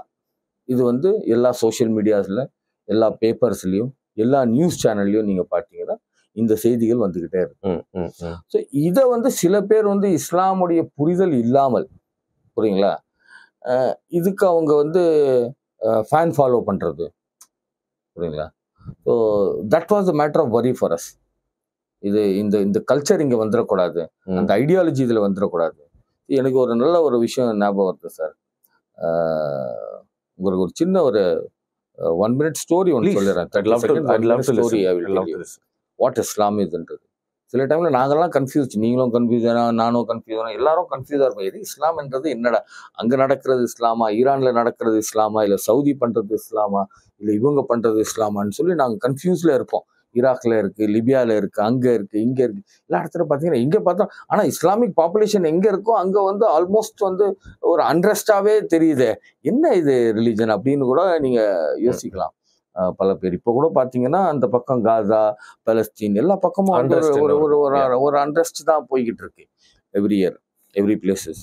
இது வந்து எல்லா சோசியல் மீடியாஸ்ல, எல்லா பேப்பர்ஸ்லயும், எல்லா நியூஸ் சேனல்லையும் நீங்க பார்த்தீங்கன்னா இந்த செய்திகள் வந்துகிட்டே இருக்கு. ஸோ இதை வந்து சில பேர் வந்து இஸ்லாமுடைய புரிதல் இல்லாமல், புரியுங்களா, இதுக்கு அவங்க வந்து ஃபேன் ஃபாலோ பண்றது, புரியுங்களா. So that was the matter of worry for us. இது இந்த கல்ச்சர் இங்க வந்துடக்கூடாது, அந்த ஐடியாலஜி இதுல வந்துடக்கூடாது. எனக்கு ஒரு நல்ல ஒரு விஷயம் ஞாபகம் வருது சார். உங்களுக்கு ஒரு சின்ன ஒரு 1 minute ஸ்டோரி ஒன்று சொல்லிடுறேன். வாட் இஸ்லாம் இதுன்றது. சில டைம்ல நாங்கெல்லாம் கன்ஃபியூஸ், நீங்களும் கன்ஃபியூஸ், நானும் கன்ஃபியூஸ், எல்லாரும் கன்ஃபியூஸா இருக்கும். எது இஸ்லாம் என்றது என்னடா, அங்க நடக்கிறது இஸ்லாமா, ஈரான்ல நடக்கிறது இஸ்லாமா, இல்ல சவுதி பண்றது இஸ்லாமா, இல்ல இவங்க பண்றது இஸ்லாமான்னு சொல்லி நாங்க கன்ஃபியூஸ்ல இருப்போம். ஈராக்ல இருக்கு, லிபியால இருக்கு, அங்க இருக்கு, இங்க இருக்கு, எல்லா இடத்துல பாத்தீங்கன்னா இங்க பார்த்தோம். ஆனா இஸ்லாமிக் பாப்புலேஷன் எங்க இருக்கோ அங்க வந்து ஆல்மோஸ்ட் வந்து ஒரு அன்ரெஸ்டாவே தெரியுது. என்ன இது ரிலிஜன் அப்படின்னு கூட நீங்க யோசிக்கலாம். பல பேர் இப்போ கூட பாத்தீங்கன்னா அந்த பக்கம் காசா, பலஸ்தீன் எல்லா பக்கமும் ஒரு அன்ரெஸ்ட் தான் போய்கிட்டு இருக்கு. Every year, every places.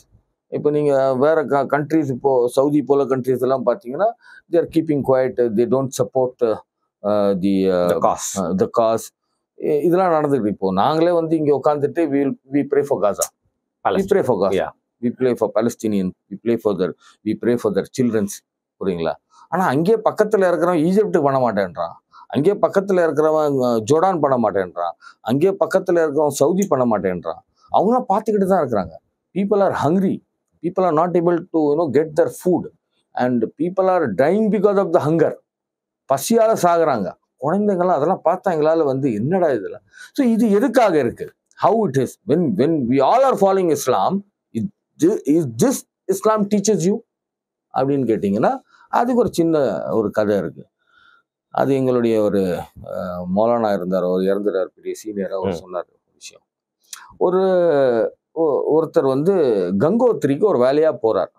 இப்போ நீங்க வேற கண்ட்ரிஸ், இப்போ சவுதி போல கண்ட்ரிஸ் எல்லாம் பாத்தீங்கன்னா they are keeping quiet, they don't support the cause. இதெல்லாம் நடந்துட்டு. இப்போ நாங்களே வந்து இங்க உட்காந்துட்டு we pray for Gaza, we pray for Gaza, we pray for Palestinian, we pray for their children's, புரியுங்களா. ஆனா அங்கே பக்கத்துல இருக்கிறவன் ஈஜிப்ட் பண்ண மாட்டேன்றான், அங்கே பக்கத்துல இருக்கிறவன் ஜோர்டான் பண்ண மாட்டேன்றான், அங்கே பக்கத்துல இருக்கிறவன் சவுதி பண்ண மாட்டேன்றான். அவங்களாம் பார்த்துக்கிட்டு தான் இருக்கிறாங்க. people are hungry, people are not able to get their food, and people are dying because of the hunger. பசியால சாகுறாங்க குழந்தைங்களாம். அதெல்லாம் பார்த்தா எங்களால வந்து என்னடா இதெல்லாம். ஸோ இது எதுக்காக இருக்கு, how it is when we all are following Islam, is this Islam teaches you அப்படின்னு கேட்டிங்கன்னா அதுக்கு ஒரு சின்ன ஒரு கதை இருக்கு. அது எங்களுடைய ஒரு மௌலானா இருந்தார், அவர் இறந்துட்டார், பெரிய சீனியராக அவர் சொன்னார் விஷயம். ஒருத்தர் வந்து கங்கோத்திரிக்கு ஒரு வேலையா போறார்.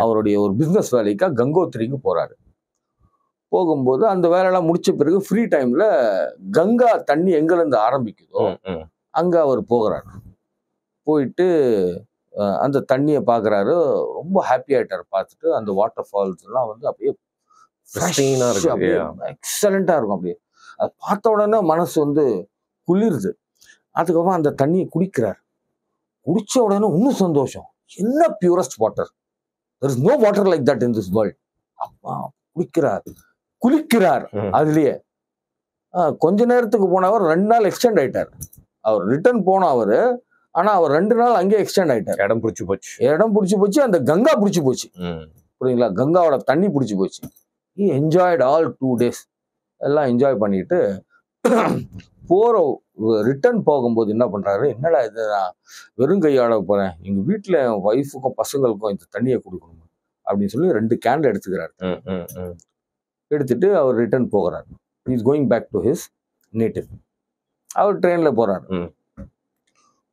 அவருடைய ஒரு பிசினஸ் வேலைக்காக கங்கோத்திரிக்கு போறாரு. போகும்போது அந்த வேலையெல்லாம் முடிச்ச பிறகு ஃப்ரீ டைம்ல கங்கா தண்ணி எங்கிருந்து ஆரம்பிக்குதோ அங்க அவர் போகிறார். போயிட்டு அந்த தண்ணியை பார்க்குறாரு, ரொம்ப ஹாப்பி ஆயிட்டார். பார்த்துட்டு அந்த வாட்டர் ஃபால்ஸ் எல்லாம் வந்து அப்படியே எக்ஸலண்டா இருக்கும். அப்படியே அதை பார்த்த உடனே மனசு வந்து குளிர்து. அதுக்கப்புறம் அந்த தண்ணியை குடிக்கிறார். குடிச்ச உடனே இன்னும் சந்தோஷம். என்ன purest water, there is no water like that in this world. குடிக்கிறார், குளிக்கிறார். அதுலயே கொஞ்ச நேரத்துக்கு போனவர் 2 நாள் எக்ஸ்டெண்ட் ஆயிட்டார். அவர் ரிட்டர்ன் போன அவரு, ஆனா அவர் 2 நாள் அங்கே எக்ஸ்டெண்ட் ஆயிட்டார். இடம் பிடிச்சி போச்சு, அந்த கங்கா பிடிச்சி போச்சு, புரியுங்களா. கங்காவோட தண்ணி பிடிச்சி போச்சு. he enjoyed all 2 days. எல்லாம் என்ஜாய் பண்ணிட்டு ரிட்டர்ன் போகும்போது என்ன பண்றாரு, என்னடா இது, நான் வெறும் கையாட போறேன், எங்க வீட்டுல என் ஒய்ஃபுக்கும் பசங்களுக்கும் இந்த தண்ணியை கொடுக்கணும் அப்படின்னு சொல்லி 2 கேன் எடுத்துக்கிறாரு. எடுத்துட்டு அவர் ரிட்டர்ன் போகிறார். he is going back to his native. அவர் ட்ரெயின்ல போறாரு.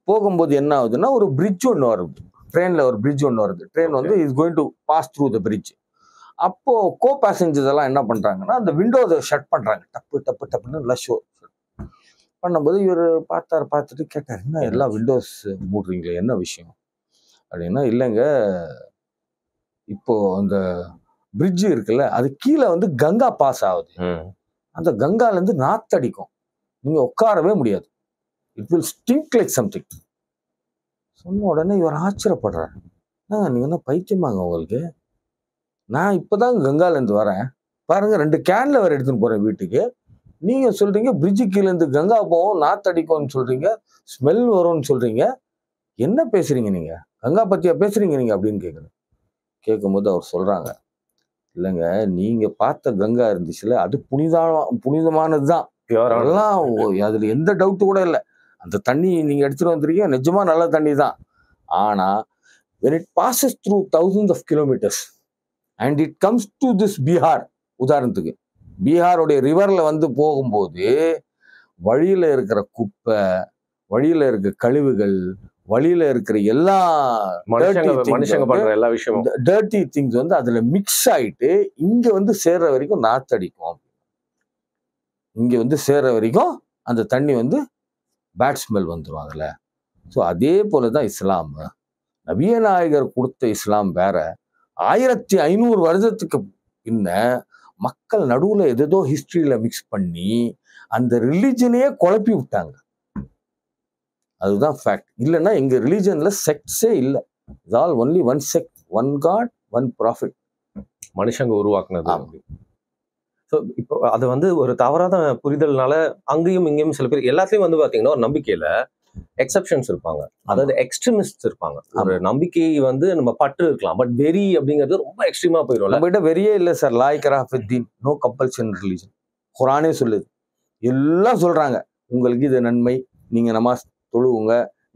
போகும்போது என்ன ஆகுதுன்னா ஒரு பிரிட்ஜ் ஒன்று வருது. ட்ரெயின்ல ஒரு பிரிட்ஜ் ஒன்று வருது. ட்ரெயின் வந்து is going to pass through the bridge. அப்போ கோ பேசஞ்சர்ஸ் எல்லாம் என்ன பண்றாங்கன்னா அந்த விண்டோஸை ஷட் பண்றாங்க. டப்புன்னு நல்லா ஷோ பண்ணும்போது இவர் பார்த்துட்டு கேட்டார், என்ன எல்லா விண்டோஸ் மூடுறீங்களே, என்ன விஷயம் அப்படின்னா, இல்லைங்க இப்போ அந்த பிரிட்ஜ் இருக்குல்ல, அது கீழே வந்து கங்கா பாஸ் ஆகுது. அந்த கங்கால இருந்து நாத்தடிக்கும், நீங்க உட்காரவே முடியாது. It will stink like something. சொன்ன உடனே இவர் ஆச்சரியப்படுறாரு. நீங்க என்ன பைத்தியமாங்க உங்களுக்கு, நான் இப்பதான் கங்கால இருந்து வரேன், பாருங்க 2 கேன்ல வேற எடுத்துன்னு போறேன் வீட்டுக்கு, நீங்க சொல்றீங்க பிரிட்ஜு கீழே இருந்து கங்கா போவோம் நாத்தடிக்கும்னு சொல்றீங்க, ஸ்மெல் வரும்னு சொல்றீங்க, என்ன பேசுறீங்க நீங்க, கங்கா பத்தியா பேசுறீங்க நீங்க அப்படின்னு கேட்கும்போது அவர் சொல்றாங்க, இல்லைங்க, நீங்க பார்த்த கங்கா இருந்துச்சுல, அது புனிதமானதுதான். அதெல்லாம் அதுல எந்த டவுட் கூட இல்லை. அந்த தண்ணி நீங்க எடுத்துட்டு வந்திருக்கீங்க, நிஜமா நல்ல தண்ணி தான். ஆனா when it passes through thousands of kilometers and it comes to this Bihar, உதாரணத்துக்கு பீகாருடைய ரிவர்ல வந்து போகும்போது வழியில இருக்கிற குப்பை, வழியில இருக்கிற கழிவுகள், வழியில இருக்கிற எல்லா மனுஷங்க பண்ற எல்லா விஷயமும் டர்ட்டி திங்ஸ் வந்து அதுல மிக்ஸ் ஆயிட்டு இங்க வந்து சேர்ற வரைக்கும் நாத்தடிக்கும். இங்க வந்து சேர்ற வரைக்கும் அந்த தண்ணி வந்து பேட் ஸ்மெல் வந்துடும் அதுல. ஸோ அதே போலதான் இஸ்லாம். நபிய நாயகர் கொடுத்த இஸ்லாம் வேற. 1500 வருஷத்துக்கு பின்ன மக்கள் நடுவுல ஏதோ ஹிஸ்டரியில மிக்ஸ் பண்ணி அந்த ரிலிஜனையே குழப்பி விட்டாங்க. அதுதான் ஃபேக்ட். இல்லைன்னா எங்க ரிலிஜன்ல செக்ட்ஸே இல்லை. It's all only one sect, one God, one prophet. மனுஷங்க உருவாக்குனது. ஸோ இப்போ அது வந்து ஒரு தவறான புரிதல்னால அங்கேயும் இங்கேயும் சில பேர் எல்லாத்தையும் வந்து பாத்தீங்கன்னா ஒரு நம்பிக்கையில எக்ஸப்ஷன்ஸ் இருப்பாங்க, அதாவது எக்ஸ்ட்ரீமிஸ்ட் இருப்பாங்க. ஒரு நம்பிக்கை வந்து நம்ம பற்று இருக்கலாம், பட் வெறி அப்படிங்கிறது ரொம்ப எக்ஸ்ட்ரீமா போயிடும். நம்ம கிட்ட வெறியே இல்லை சார். லா இக்ராஹ ஃபித்தீன், நோ கம்பல்ஷன் ரிலீஜன். குர்ஆனே சொல்லுது, எல்லாம் சொல்றாங்க. உங்களுக்கு இது நன்மை, நீங்க நமாஸ் தொழுவுங்க,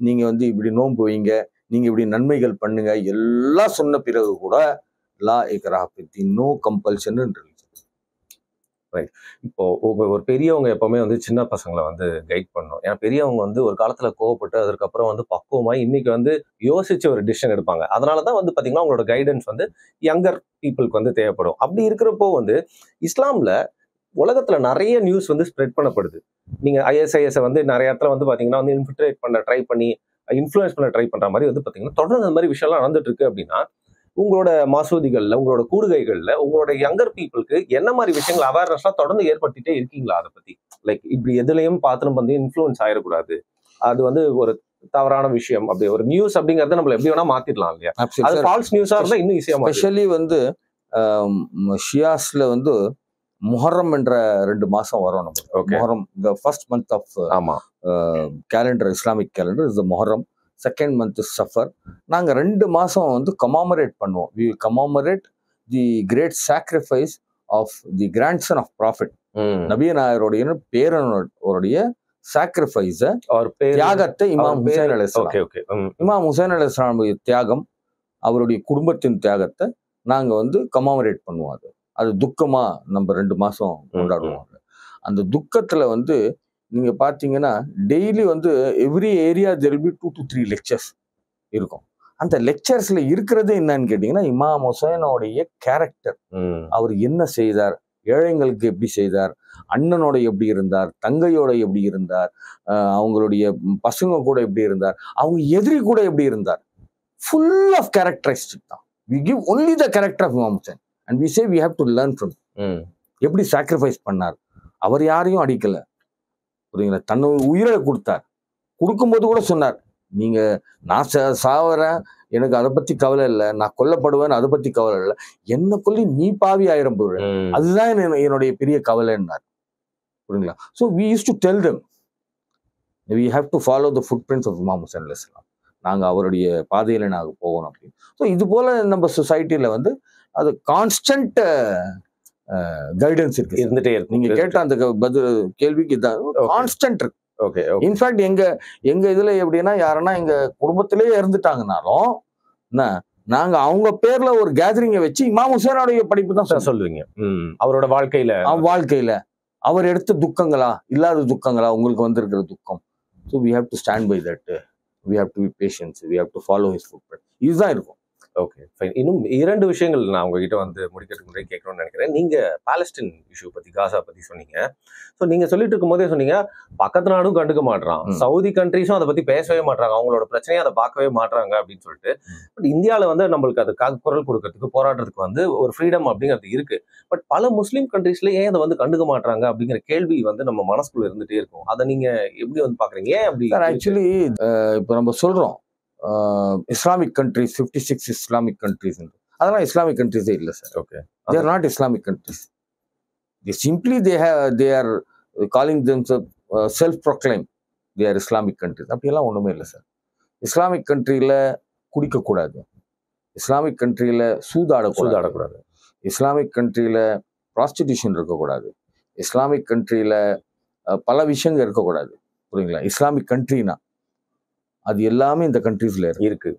நீங்க வந்து இப்படி நோன்பு வைங்க, நீங்க இப்படி நன்மைகள் பண்ணுங்க, எல்லாம் சொன்ன பிறகு கூட லா இக்ராஹ ஃபித்தீன், நோ கம்பல்ஷன் ரிலீஜன். ரைட். இப்போ ஒரு பெரியவங்க எப்பவுமே வந்து சின்ன பசங்களை வந்து கைட் பண்ணும். ஏன்னா பெரியவங்க வந்து ஒரு காலத்துல கோவப்பட்டு அதுக்கப்புறம் வந்து பக்குவமா இன்னைக்கு வந்து யோசிச்சு ஒரு டிசிஷன் எடுப்பாங்க. அதனாலதான் வந்து பாத்தீங்கன்னா அவங்களோட கைடன்ஸ் வந்து யங்கர் பீப்புளுக்கு வந்து தேவைப்படும். அப்படி இருக்கிறப்போ வந்து இஸ்லாம்ல உலகத்துல நிறைய நியூஸ் வந்து ஸ்ப்ரெட் பண்ணப்படுது. நீங்க ISIS வந்து நிறைய இடத்துல வந்து பாத்தீங்கன்னா வந்து இன்ஃபில்ட்ரேட் பண்ண ட்ரை பண்ணி இன்ஃப்ளூயன்ஸ் பண்ண ட்ரை பண்ற மாதிரி வந்து பாத்தீங்கன்னா தொடர்ந்து அந்த மாதிரி விஷயம்லாம் நடந்துட்டு இருக்கு. அப்படின்னா உங்களோட மசூதிகள்ல, உங்களோட கூடுகைகள்ல, உங்களோட யங்கர் பீப்புளுக்கு என்ன மாதிரி விஷயங்கள் அவேர்னஸ்லாம் தொடர்ந்து ஏற்படுத்திட்டே இருக்கீங்களா? அதை பத்தி லைக் இப்படி எதுலையும் பாத்திரம் வந்து இன்ஃப்ளூயன்ஸ் ஆயிடக்கூடாது, அது வந்து ஒரு தவறான விஷயம், அப்படி ஒரு நியூஸ் அப்படிங்கறத நம்மள எப்படி வேணா மாத்திடலாம் இல்லையா? அது ஃபால்ஸ் நியூஸா இருந்தா இன்னும் ஈஸியா. ஸ்பெஷலி வந்து ஷியாஸ்ல வந்து முஹர்ரம் என்ற 2 மாசம் வரும் நமக்கு. Muharram, the first month of calendar, Islamic calendar is the Muharram. Second month Safar. நாங்கள் 2 மாதம் வந்து கமாமரேட் பண்ணுவோம். We commemorate the great sacrifice of the grandson of prophet. நபிய நாயருடைய பேரனுடைய சாக்ரிஃபைஸை, தியாகத்தை இமாம் ஹுசைன் அலைஹிஸ்ஸலாம், இமாம் ஹுசைன் அலைஹிஸ்ஸலாமுடைய தியாகம், அவருடைய குடும்பத்தின் தியாகத்தை நாங்கள் வந்து கமாமரேட் பண்ணுவோம். அது துக்கமா நம்ம 2 மாதம் கொண்டாடுவோம். அந்த துக்கத்தில் வந்து நீங்க பாத்தீங்கன்னா டெய்லி வந்து every area there will be 2 to 3 lectures இருக்கும். அந்த லெக்சர்ஸ்ல இருக்கிறது என்னன்னு கேட்டீங்கன்னா இமாம் ஹுசைனோடைய கேரக்டர். அவர் என்ன செய்தார், ஏழைங்களுக்கு எப்படி செய்தார், அண்ணனோட எப்படி இருந்தார், தங்கையோட எப்படி இருந்தார், அவங்களுடைய பசங்க கூட எப்படி இருந்தார், அவங்க எதிரி கூட எப்படி இருந்தார். ஃபுல் ஆஃப் கேரக்டரிஸ்டிக் தான். we give only the character of Imam Hussain and we say we have to learn from எப்படி சாக்ரிஃபைஸ் பண்ணார். அவர் யாரையும் அடிக்கல, புரியுங்களா, தன்னோட உயிரை கொடுத்தார். கொடுக்கும்போது கூட சொன்னார், நீங்க நான் சாவறேன், எனக்கு அதை பத்தி கவலை இல்லை, நான் கொல்லப்படுவேன், அதை பத்தி கவலை இல்லை, என்ன கொல்லி நீ பாவி ஆயிரம் போடுற, அதுதான் என்னுடைய பெரிய கவலைன்னார். புரியுங்களா? So we used to tell them we have to follow the footprints of Imam Hussain அலைஹிஸ்ஸலாம். நாங்கள் அவருடைய பாதையில நாங்கள் போகணும் அப்படின்னு. ஸோ இது போல நம்ம சொசைட்டில வந்து அது கான்ஸ்டன்ட் கைடன்ஸ் இருக்கு, இருந்துட்டே இருக்கு. நீங்க கேட்ட அந்த கேள்விக்கு கான்ஸ்டன்ட் இருக்கு. ஓகே. இன்ஃபேக்ட் எங்க இதுல எப்படின்னா, யாருன்னா எங்க குடும்பத்திலேயே இருந்துட்டாங்கனாலும் நாங்க அவங்க பேர்ல ஒரு கேதரிங்க வச்சு இமாம் ஹுசைனுடைய படிப்பு தான் சொல்லுவீங்க. அவரோட வாழ்க்கையில அவர் எடுத்த துக்கங்களா, இல்லாத துக்கங்களா, உங்களுக்கு வந்திருக்கிற துக்கம். So we have to stand by that. We have to be patient. We have to follow his footprint. இதுதான் இருக்கும். Okay, fine. இன்னும் 2 விஷயங்கள் நான் உங்ககிட்ட வந்து முடிக்கிறதுக்கு முன்னாடி கேட்கணும்னு நினைக்கிறேன். நீங்க பாலஸ்தீன் இஷ்யூ பத்தி, காசா பத்தி சொன்னீங்க. ஸோ நீங்க சொல்லிட்டு இருக்கும் போதே சொன்னீங்க, பக்கத்து நாடும் கண்டுக்க மாட்டான், சவுதி கண்ட்ரிஸும் அதை பத்தி பேசவே மாட்டாங்க, அவங்களோட பிரச்சனையை அதை பார்க்கவே மாட்டாங்க அப்படின்னு சொல்லிட்டு. பட் இந்தியாவில் வந்து நம்மளுக்கு அதுக்காக குரல் கொடுக்கறதுக்கு, போராடுறதுக்கு வந்து ஒரு ஃப்ரீடம் அப்படிங்கிறது இருக்கு. பட் பல முஸ்லீம் கண்ட்ரீஸ்ல ஏன் அதை வந்து கண்டுக்க மாட்டாங்க அப்படிங்கிற கேள்வி வந்து நம்ம மனசுக்குள்ள இருந்துட்டே இருக்கும். அதை நீங்க எப்படி வந்து பாக்குறீங்க? ஏன் அப்படி? ஆக்சுவலி இப்போ நம்ம சொல்றோம் இஸ்லாமிக் கண்ட்ரிஸ், 56 இஸ்லாமிக் கண்ட்ரிஸ், அதெல்லாம் இஸ்லாமிக் கண்ட்ரிஸே இல்லை sir. Okay, they are not Islamic countries. They are calling themselves self-proclaimed they are Islamic countries. அப்படியெல்லாம் ஒண்ணுமே இல்லை சார். இஸ்லாமிக் கண்ட்ரியில குடிக்கக்கூடாது, இஸ்லாமிக் கண்ட்ரியில சூதாடக்கூடாது, இஸ்லாமிக் கண்ட்ரியில ப்ராஸ்டிடியூஷன் இருக்கக்கூடாது, இஸ்லாமிக் கண்ட்ரியில பல விஷயங்கள் இருக்கக்கூடாது. புரியுங்களா? இஸ்லாமிக் கண்ட்ரினா அது எல்லாமே இந்த கண்ட்ரீஸ்ல இருக்கு.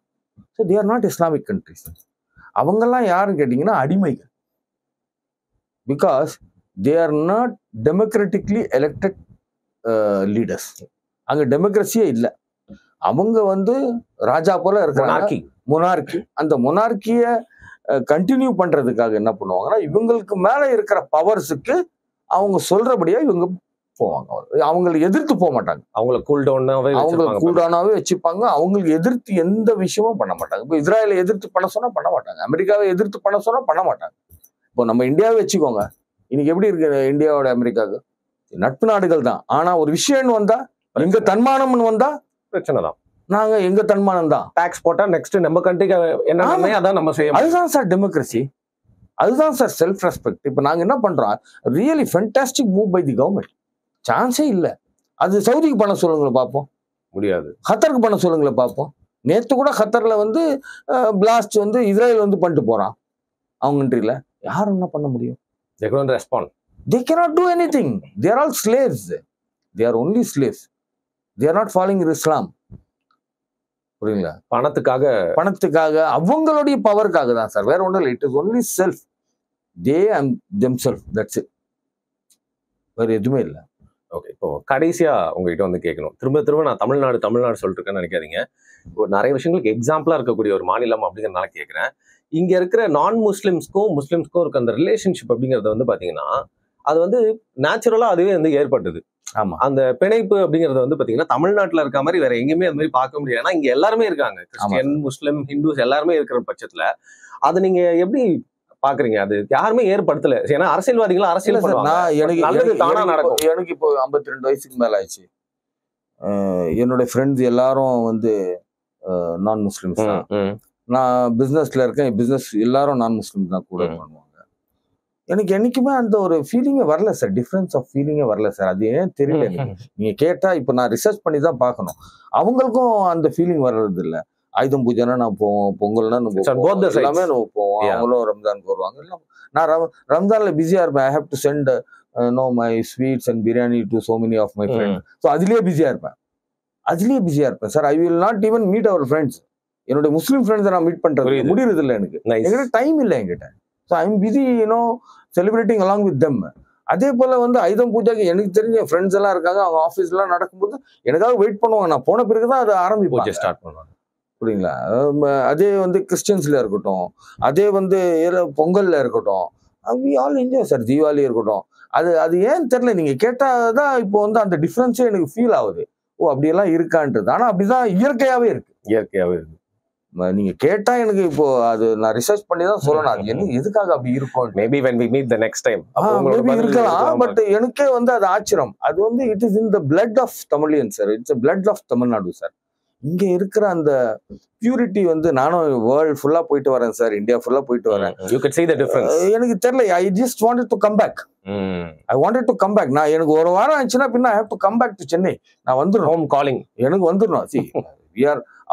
So they are not Islamic countries. அவங்கெல்லாம் யாருன்னு கேட்டீங்கன்னா அடிமைகள். Because they are not democratically elected leaders. அங்க டெமோக்ரஸியே இல்லை. அவங்க வந்து ராஜா போல இருக்கிறாங்க, மொனார்கி. அந்த மொனார்கிய கண்டினியூ பண்றதுக்காக என்ன பண்ணுவாங்கன்னா, இவங்களுக்கு மேல இருக்கிற பவர்ஸுக்கு அவங்க சொல்றபடியா இவங்க போவாங்க. அவங்களை எதிர்த்து போக மாட்டாங்க. அவங்களை கூல்டவுனாவே வச்சுப்பாங்க. அவங்களுக்கு எதிர்த்து எந்த விஷயமும் பண்ண மாட்டாங்க. இப்போ இஸ்ராயலை எதிர்த்து பண்ண சொன்னா பண்ண மாட்டாங்க, அமெரிக்காவை எதிர்த்து பண்ண சொன்னா பண்ண மாட்டாங்க. இப்போ நம்ம இந்தியாவை வச்சுக்கோங்க, இன்னைக்கு எப்படி இருக்கு இந்தியாவோட அமெரிக்காவுக்கு? நட்பு நாடுகள் தான். ஆனா ஒரு விஷயம்னு வந்தா, எங்க தன்மானம்னு வந்தா பிரச்சனை தான். நாங்க எங்க தன்மானம் தான். டாக்ஸ் போட்டா நெக்ஸ்ட் நம்ம கண்ட்ரிக்கு என்ன அதான் நம்ம செய்யணும். அதுதான் சார் டெமோக்ரஸி, அதுதான் சார் செல்ஃப் ரெஸ்பெக்ட். இப்ப நாங்க என்ன பண்றோம், really fantastic move by the government. சான்ஸே இல்லை. அது சவுதிக்கு பண்ண சொல்லுங்களேன் பார்ப்போம், முடியாது. கத்தருக்கு பண்ண சொல்லுங்களேன் பார்ப்போம். நேற்று கூட கத்தர்ல வந்து பிளாஸ்ட் வந்து இஸ்ரேல் வந்து பண்ணிட்டு போறான் அவங்க கண்ட்ரியில. யாரும் என்ன பண்ண முடியும்? They can't respond. They cannot do anything. They are all slaves. They are only slaves. They are not following Islam. புரியுங்களா? பணத்துக்காக அவங்களுடைய பவருக்காக தான் சார், வேற ஒன்றும் இல்லை. It is only self, they and themself, that's it. வேற எதுவுமே இல்லை. ஓகே, இப்போ கடைசியா உங்ககிட்ட வந்து கேட்கணும். திரும்ப நான் தமிழ்நாடு சொல்லிட்டு இருக்கேன்னு நினைக்காதீங்க. இப்போ நிறைய விஷயங்களுக்கு எக்ஸாம்பிளா இருக்கக்கூடிய ஒரு மாநிலம் அப்படிங்கிறதுனால கேட்குறேன். இங்க இருக்கிற நான் முஸ்லிம்ஸ்க்கும் இருக்க அந்த ரிலேஷன்ஷிப் அப்படிங்கிறது வந்து பாத்தீங்கன்னா, அது வந்து நேச்சுரலா அதுவே வந்து ஏற்பட்டது. ஆமா, அந்த பிணைப்பு அப்படிங்கறது வந்து பாத்தீங்கன்னா தமிழ்நாட்டுல இருக்க மாதிரி வேற எங்கேயுமே அது மாதிரி பார்க்க முடியாது. ஏன்னா இங்க எல்லாருமே இருக்காங்க, கிறிஸ்டியன், முஸ்லிம், ஹிந்துஸ் எல்லாருமே இருக்கிற பட்சத்துல அது நீங்க எப்படி பாக்குறீங்க? அது யாருமே ஏற்படுத்தல. ஏன்னா அரசியல்வாதிகள் அரசியல் தானா நடக்கும். எனக்கு இப்போ 52 வயசுக்கு மேல ஆயிடுச்சு. என்னோட ஃப்ரெண்ட்ஸ் எல்லாரும் வந்து நான் முஸ்லிம்ஸ் தான். நான் பிசினஸ்ல இருக்கேன், பிசினஸ் எல்லாரும் நான் முஸ்லிம் தான் கூட பண்ணுவாங்க. எனக்கு என்னைக்குமே அந்த ஒரு ஃபீலிங்கே வரல சார், டிஃபரன்ஸ் ஆஃப் ஃபீலிங்கே வரல சார். அது ஏன் தெரியல எனக்கு. நீங்க கேட்டா இப்போ நான் ரிசர்ச் பண்ணி தான் பார்க்கணும். அவங்களுக்கும் அந்த ஃபீலிங் வர்றது இல்லை. ஆயுதம் பூஜைனா நான் போவோம், பொங்கல்னா எல்லாமே நம்ம போவோம். அவங்களும் ரம்ஜானுக்கு வருவாங்க. நான் ரம்ஜான்ல பிஸியா இருப்பேன். I have to send my sweets and biryani to so many of my friends. So அதுலயே பிஸியா இருப்பேன் sir. I will not even meet our friends. என்னோட முஸ்லீம் ஃப்ரெண்ட்ஸை நான் மீட் பண்றது முடியறது இல்லை எனக்கு. என்கிட்ட டைம் இல்லை என்கிட்ட. So I am busy celebrating along with them. அதே போல வந்து ஆயுதம் பூஜைக்கு எனக்கு தெரிஞ்ச ஃப்ரெண்ட்ஸ் எல்லாம் இருக்காங்க. அவங்க ஆஃபீஸ்லாம் நடக்கும்போது எனக்காக வெயிட் பண்ணுவாங்க. நான் போன பிறகுதான் அதை ஆரம்பிப்பேன், ஸ்டார்ட் பண்ணுவாங்க. புரியுங்களா? அதே வந்து கிறிஸ்டியன்ஸ்ல இருக்கட்டும், அதே வந்து பொங்கல்ல இருக்கட்டும், we all enjoy sir. Deepavali இருக்கட்டும், அது ஏன் தெரியல. நீங்க கேட்டாதான் இப்போ வந்து அந்த டிஃபரன்ஸே எனக்கு ஃபீல் ஆகுது. ஓ அப்படியெல்லாம் இருக்கான்றது. ஆனா அப்படிதான் இயற்கையாவே இருக்கு. நீங்க கேட்டா எனக்கு இப்போ அது நான் ரிசர்ச் பண்ணி தான் சொல்லணும். அது எதுக்காக அப்படி இருக்கும். Maybe when we meet the next time maybe இருக்கலாம். பட் எனக்கே வந்து அது ஆச்சரியம். அது வந்து it is in the blood of Tamilian sir. It's blood of Tamil Nadu sir. இங்க இருக்கிற அந்த பியூரிட்டி வந்து நானும் வேர்ல்ட் ஃபுல்லா போயிட்டு வரேன் சார், இந்தியா ஃபுல்லா போயிட்டு வரேன். You could see the difference. எனக்கு தெரியல. I just wanted to come back. I wanted to come back. நான் எனக்கு ஒரு வாரம் ஆச்சுன்னா பின்ன I have to come back to Chennai. நான் வந்துடும். Home calling. எனக்கு வந்துடணும். See,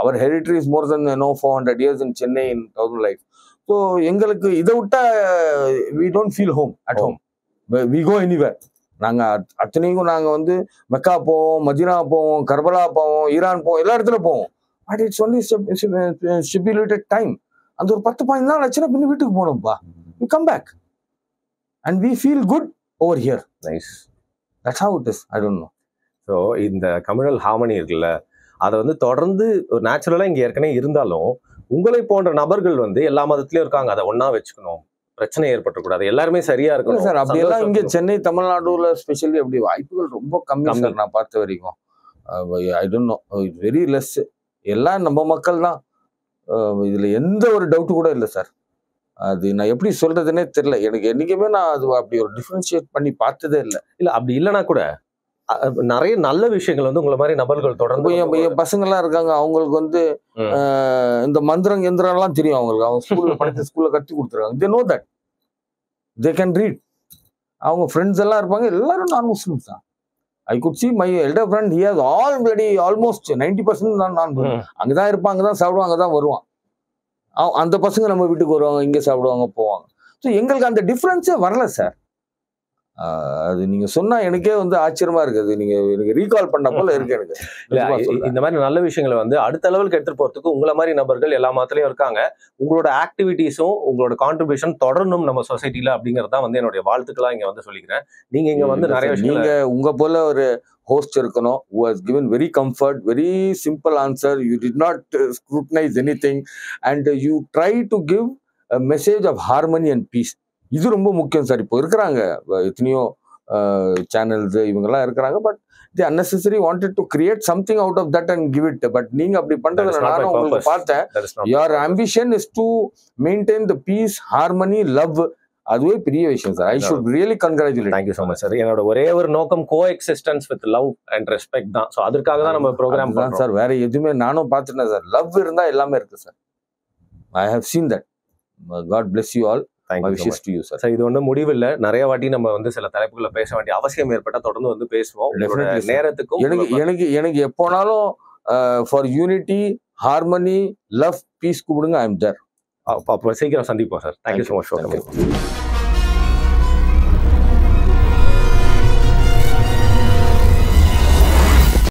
our heritage is more than 400 years in Chennai in 1000 life. So எங்களுக்கு இதை விட்டா we don't feel home at home. We go anywhere. நாங்க அத்தனைக்கும் நாங்க வந்து மெக்கா போவோம், மதீனா போவோம், கர்பலா போவோம், ஈரான் போவோம், எல்லா இடத்துல போவோம். But it's only stipulated time. அந்த ஒரு 10-15 நாள் ஆச்சுன்னா பின்ன வீட்டுக்கு போகணும்ப்பா. We come back and we feel good over here. Nice. That's how it is. I don't know. So இந்த கம்யூனல் ஹார்மனி இருக்குல்ல, அதை வந்து தொடர்ந்து ஒரு நேச்சுரலா இங்க ஏற்கனவே இருந்தாலும் உங்களை போன்ற நபர்கள் வந்து எல்லா மதத்திலயும் இருக்காங்க. அதை ஒன்னா வச்சுக்கணும், பிரச்சனை ஏற்பட்டக்கூடாது, எல்லாருமே சரியா இருக்கணும் சார். அப்படியெல்லாம் இங்க சென்னை தமிழ்நாடுல ஸ்பெஷலி அப்படி வாய்ப்புகள் ரொம்ப கம்மி சார். நான் பார்த்த வரைக்கும் I don't know, it's very less. எல்லாம் நம்ம மக்கள் தான். இதுல எந்த ஒரு டவுட் கூட இல்லை சார். அது நான் எப்படி சொல்றதுன்னே தெரியல எனக்கு. என்னைக்குமே நான் அது அப்படி ஒரு டிஃபரன்ஷியேட் பண்ணி பார்த்ததே இல்லை. இல்ல அப்படி இல்லைன்னா கூட நிறைய நல்ல விஷயங்கள் வந்து உங்களை மாதிரி நபர்கள் தொடர்ந்து என் பசங்க எல்லாம் இருக்காங்க. அவங்களுக்கு வந்து இந்த மந்திரம் எந்திரம் எல்லாம் தெரியும் அவங்களுக்கு. அவங்க ஸ்கூல்ல படிச்ச ஸ்கூல்ல கட்டி கொடுத்துருக்காங்க. they know that they can read. அவங்க ஃப்ரெண்ட்ஸ் எல்லாம் இருப்பாங்க, எல்லாரும் நான் முஸ்லிம்ஸ் தான். I could see my elder friend, he has almost 90% நான் அங்கதான் இருப்பாங்க, அங்கதான் சாப்பிடுவாங்க, அங்கதான் வருவான். அந்த பசங்க நம்ம வீட்டுக்கு வருவாங்க, இங்க சாப்பிடுவாங்க, போவாங்க. ஸோ எங்களுக்கு அந்த டிஃப்ரென்ஸே வரல சார். அது நீங்க சொன்னா எனக்கே வந்து ஆச்சரியமா இருக்குது. நீங்க எனக்கு ரீகால் பண்ண போல இருக்கு எனக்கு. இந்த மாதிரி நல்ல விஷயங்களை வந்து அடுத்த லெவலுக்கு எடுத்துட்டு போறதுக்கு உங்களை மாதிரி நபர்கள் எல்லா மாத்திரையும் இருக்காங்க. உங்களோட ஆக்டிவிட்டிஸும் உங்களோட கான்ட்ரிபியூஷன் தொடரணும் நம்ம சொசைட்டில அப்படிங்கறதான் வந்து என்னுடைய வாழ்த்துக்களா இங்க வந்து சொல்லிக்கிறேன். நீங்க இங்க வந்து நிறைய விஷயம் நீங்க உங்க போல ஒரு host இருக்கணும் who has given very comfort, very simple answer. You did not scrutinize anything and you try to give a message of harmony and peace. இது ரொம்ப முக்கியம் சார். இப்போ இருக்கிறாங்க எத்தனையோ சேனல்ஸ் இவங்கெல்லாம் இருக்கிறாங்க. But they unnecessary wanted to create something out of that and give it. But நீங்க அப்படி பண்றதுல நானும் உங்களுக்கு பார்த்தேன். Your ambition is to maintain the peace, harmony, love. அதுவே பெரிய விஷயம் sir. I should really congratulate. Thank you so much sir. என்னோட ஒரே ஒரு நோக்கம் coexistence with love and respect தான். ஸோ அதற்காக தான் நம்ம ப்ரோக்ராம் தான் சார். வேற எதுவுமே நானும் பார்த்துட்டேன் சார். லவ் இருந்தா எல்லாமே இருக்கு sir. I have seen that. God bless you all. Sir இது ஒன்றும் முடிவில்லை. நிறைய வாட்டி நம்ம வந்து சில தலைப்புகளை பேச வேண்டிய அவசியம் ஏற்பட்டால் தொடர்ந்து வந்து பேசுவோம். நேரத்துக்கும் எனக்கு எப்போனாலும் for unity, harmony, love, peace கூப்பிடுங்க. I am there. அப்போ சீக்கிரம் சந்திப்போம் சார். Thank you so much.